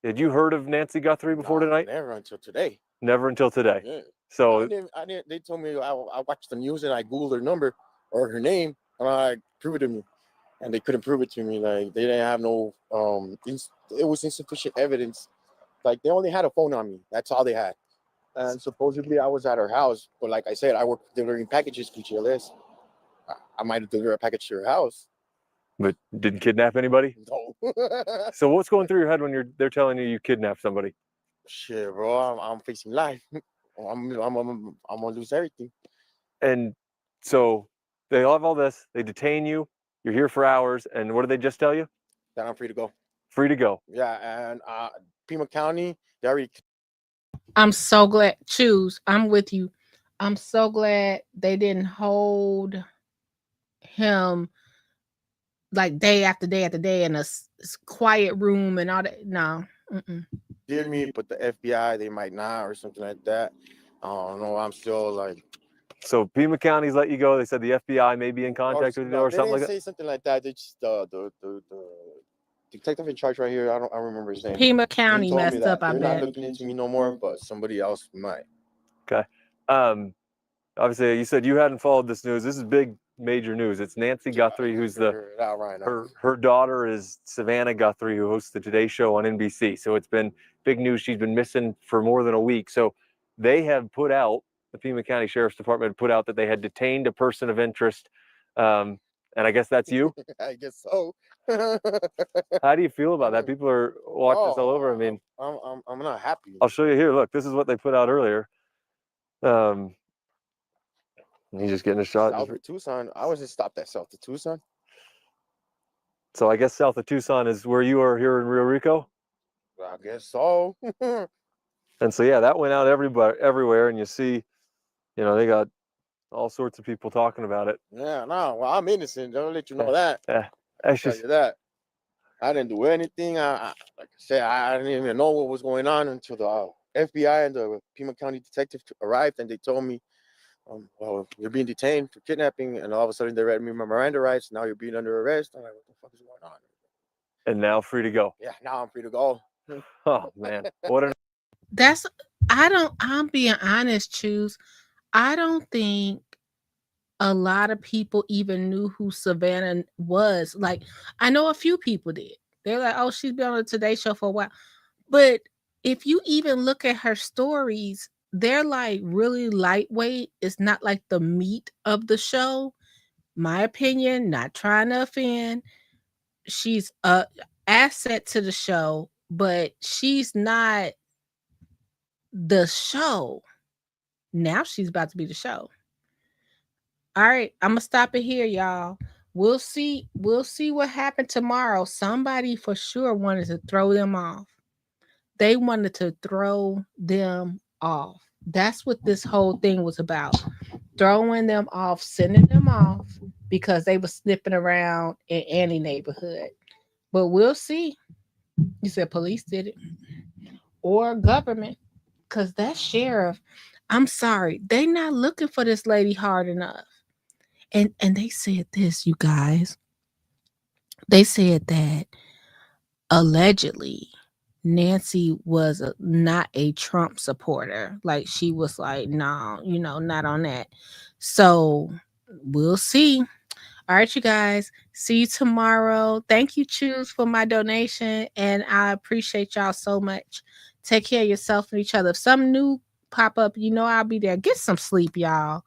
Had you heard of Nancy Guthrie before tonight? Never until today. Never until today. Yeah. So I didn't. They told me I watched the news and I Googled her number or her name and I prove it to me, and they couldn't prove it to me. Like they didn't have no it was insufficient evidence. Like they only had a phone on me. That's all they had. And supposedly I was at her house, but like I said, I work delivering packages to GLS. I might have delivered a package to her house. But didn't kidnap anybody? No. So what's going through your head when they're telling you kidnapped somebody? Shit, bro, I'm facing life. I'm gonna lose everything. And so they have all this. They detain you. You're here for hours. And what did they just tell you? That I'm free to go. Free to go. Yeah, and Pima County, they already. I'm so glad. I'm with you. I'm so glad they didn't hold him like day after day after day in a quiet room and all that. No. Did me, but the FBI, they might not or something like that. I don't know. I'm still like. So Pima County's let you go. They said the FBI may be in contact with you or something like that. They didn't say something like that. They just the detective in charge right here. I don't remember his name. Pima County messed up. I They're bet. not looking into me no more, but somebody else might. Okay. Obviously, you said you hadn't followed this news. This is big, major news. It's Nancy Guthrie, who's her daughter is Savannah Guthrie, who hosts the Today Show on NBC. So it's been big news. She's been missing for more than a week. So they have put out, the Pima County Sheriff's Department put out that they had detained a person of interest. And I guess that's you? I guess so. How do you feel about that? People are watching this all over. I mean, I'm not happy. I'll show you here. Look, this is what they put out earlier. He's just getting a shot. South of Tucson. I wasn't stopped at South of Tucson. So I guess south of Tucson is where you are here in Rio Rico? I guess so. And so, yeah, that went out everywhere. And you see, they got all sorts of people talking about it. Yeah, no, well, I'm innocent. I'll let you know that. Yeah, I'll tell you that. I didn't do anything. Like I said, I didn't even know what was going on until the FBI and the Pima County detective arrived, and they told me, well, you're being detained for kidnapping, and all of a sudden they read me my Miranda rights. Now you're being under arrest. I'm like, what the fuck is going on? And now free to go. Yeah, now I'm free to go. Oh man, what an. I'm being honest, I don't think a lot of people even knew who Savannah was. Like, I know a few people did. They're like, oh, she's been on the Today Show for a while. But if you even look at her stories, they're like really lightweight. It's not like the meat of the show. My opinion, not trying to offend. She's a asset to the show, but she's not the show. Now she's about to be the show. All right, I'm gonna stop it here, y'all. We'll see what happened tomorrow. Somebody for sure wanted to throw them off. They wanted to throw them off. That's what this whole thing was about. Throwing them off, sending them off because they were sniffing around in any neighborhood. But we'll see. You said police did it or government. because that sheriff, I'm sorry, they not looking for this lady hard enough. And they said this, you guys. They said that allegedly Nancy was not a Trump supporter. Like, she was like, no, not on that. So we'll see. All right, you guys. See you tomorrow. Thank you, Choose, for my donation. And I appreciate y'all so much. Take care of yourself and each other. If something new pop up, I'll be there. Get some sleep, y'all.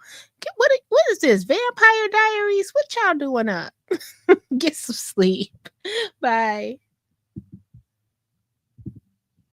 What is this? Vampire Diaries? What y'all doing up? Get some sleep. Bye.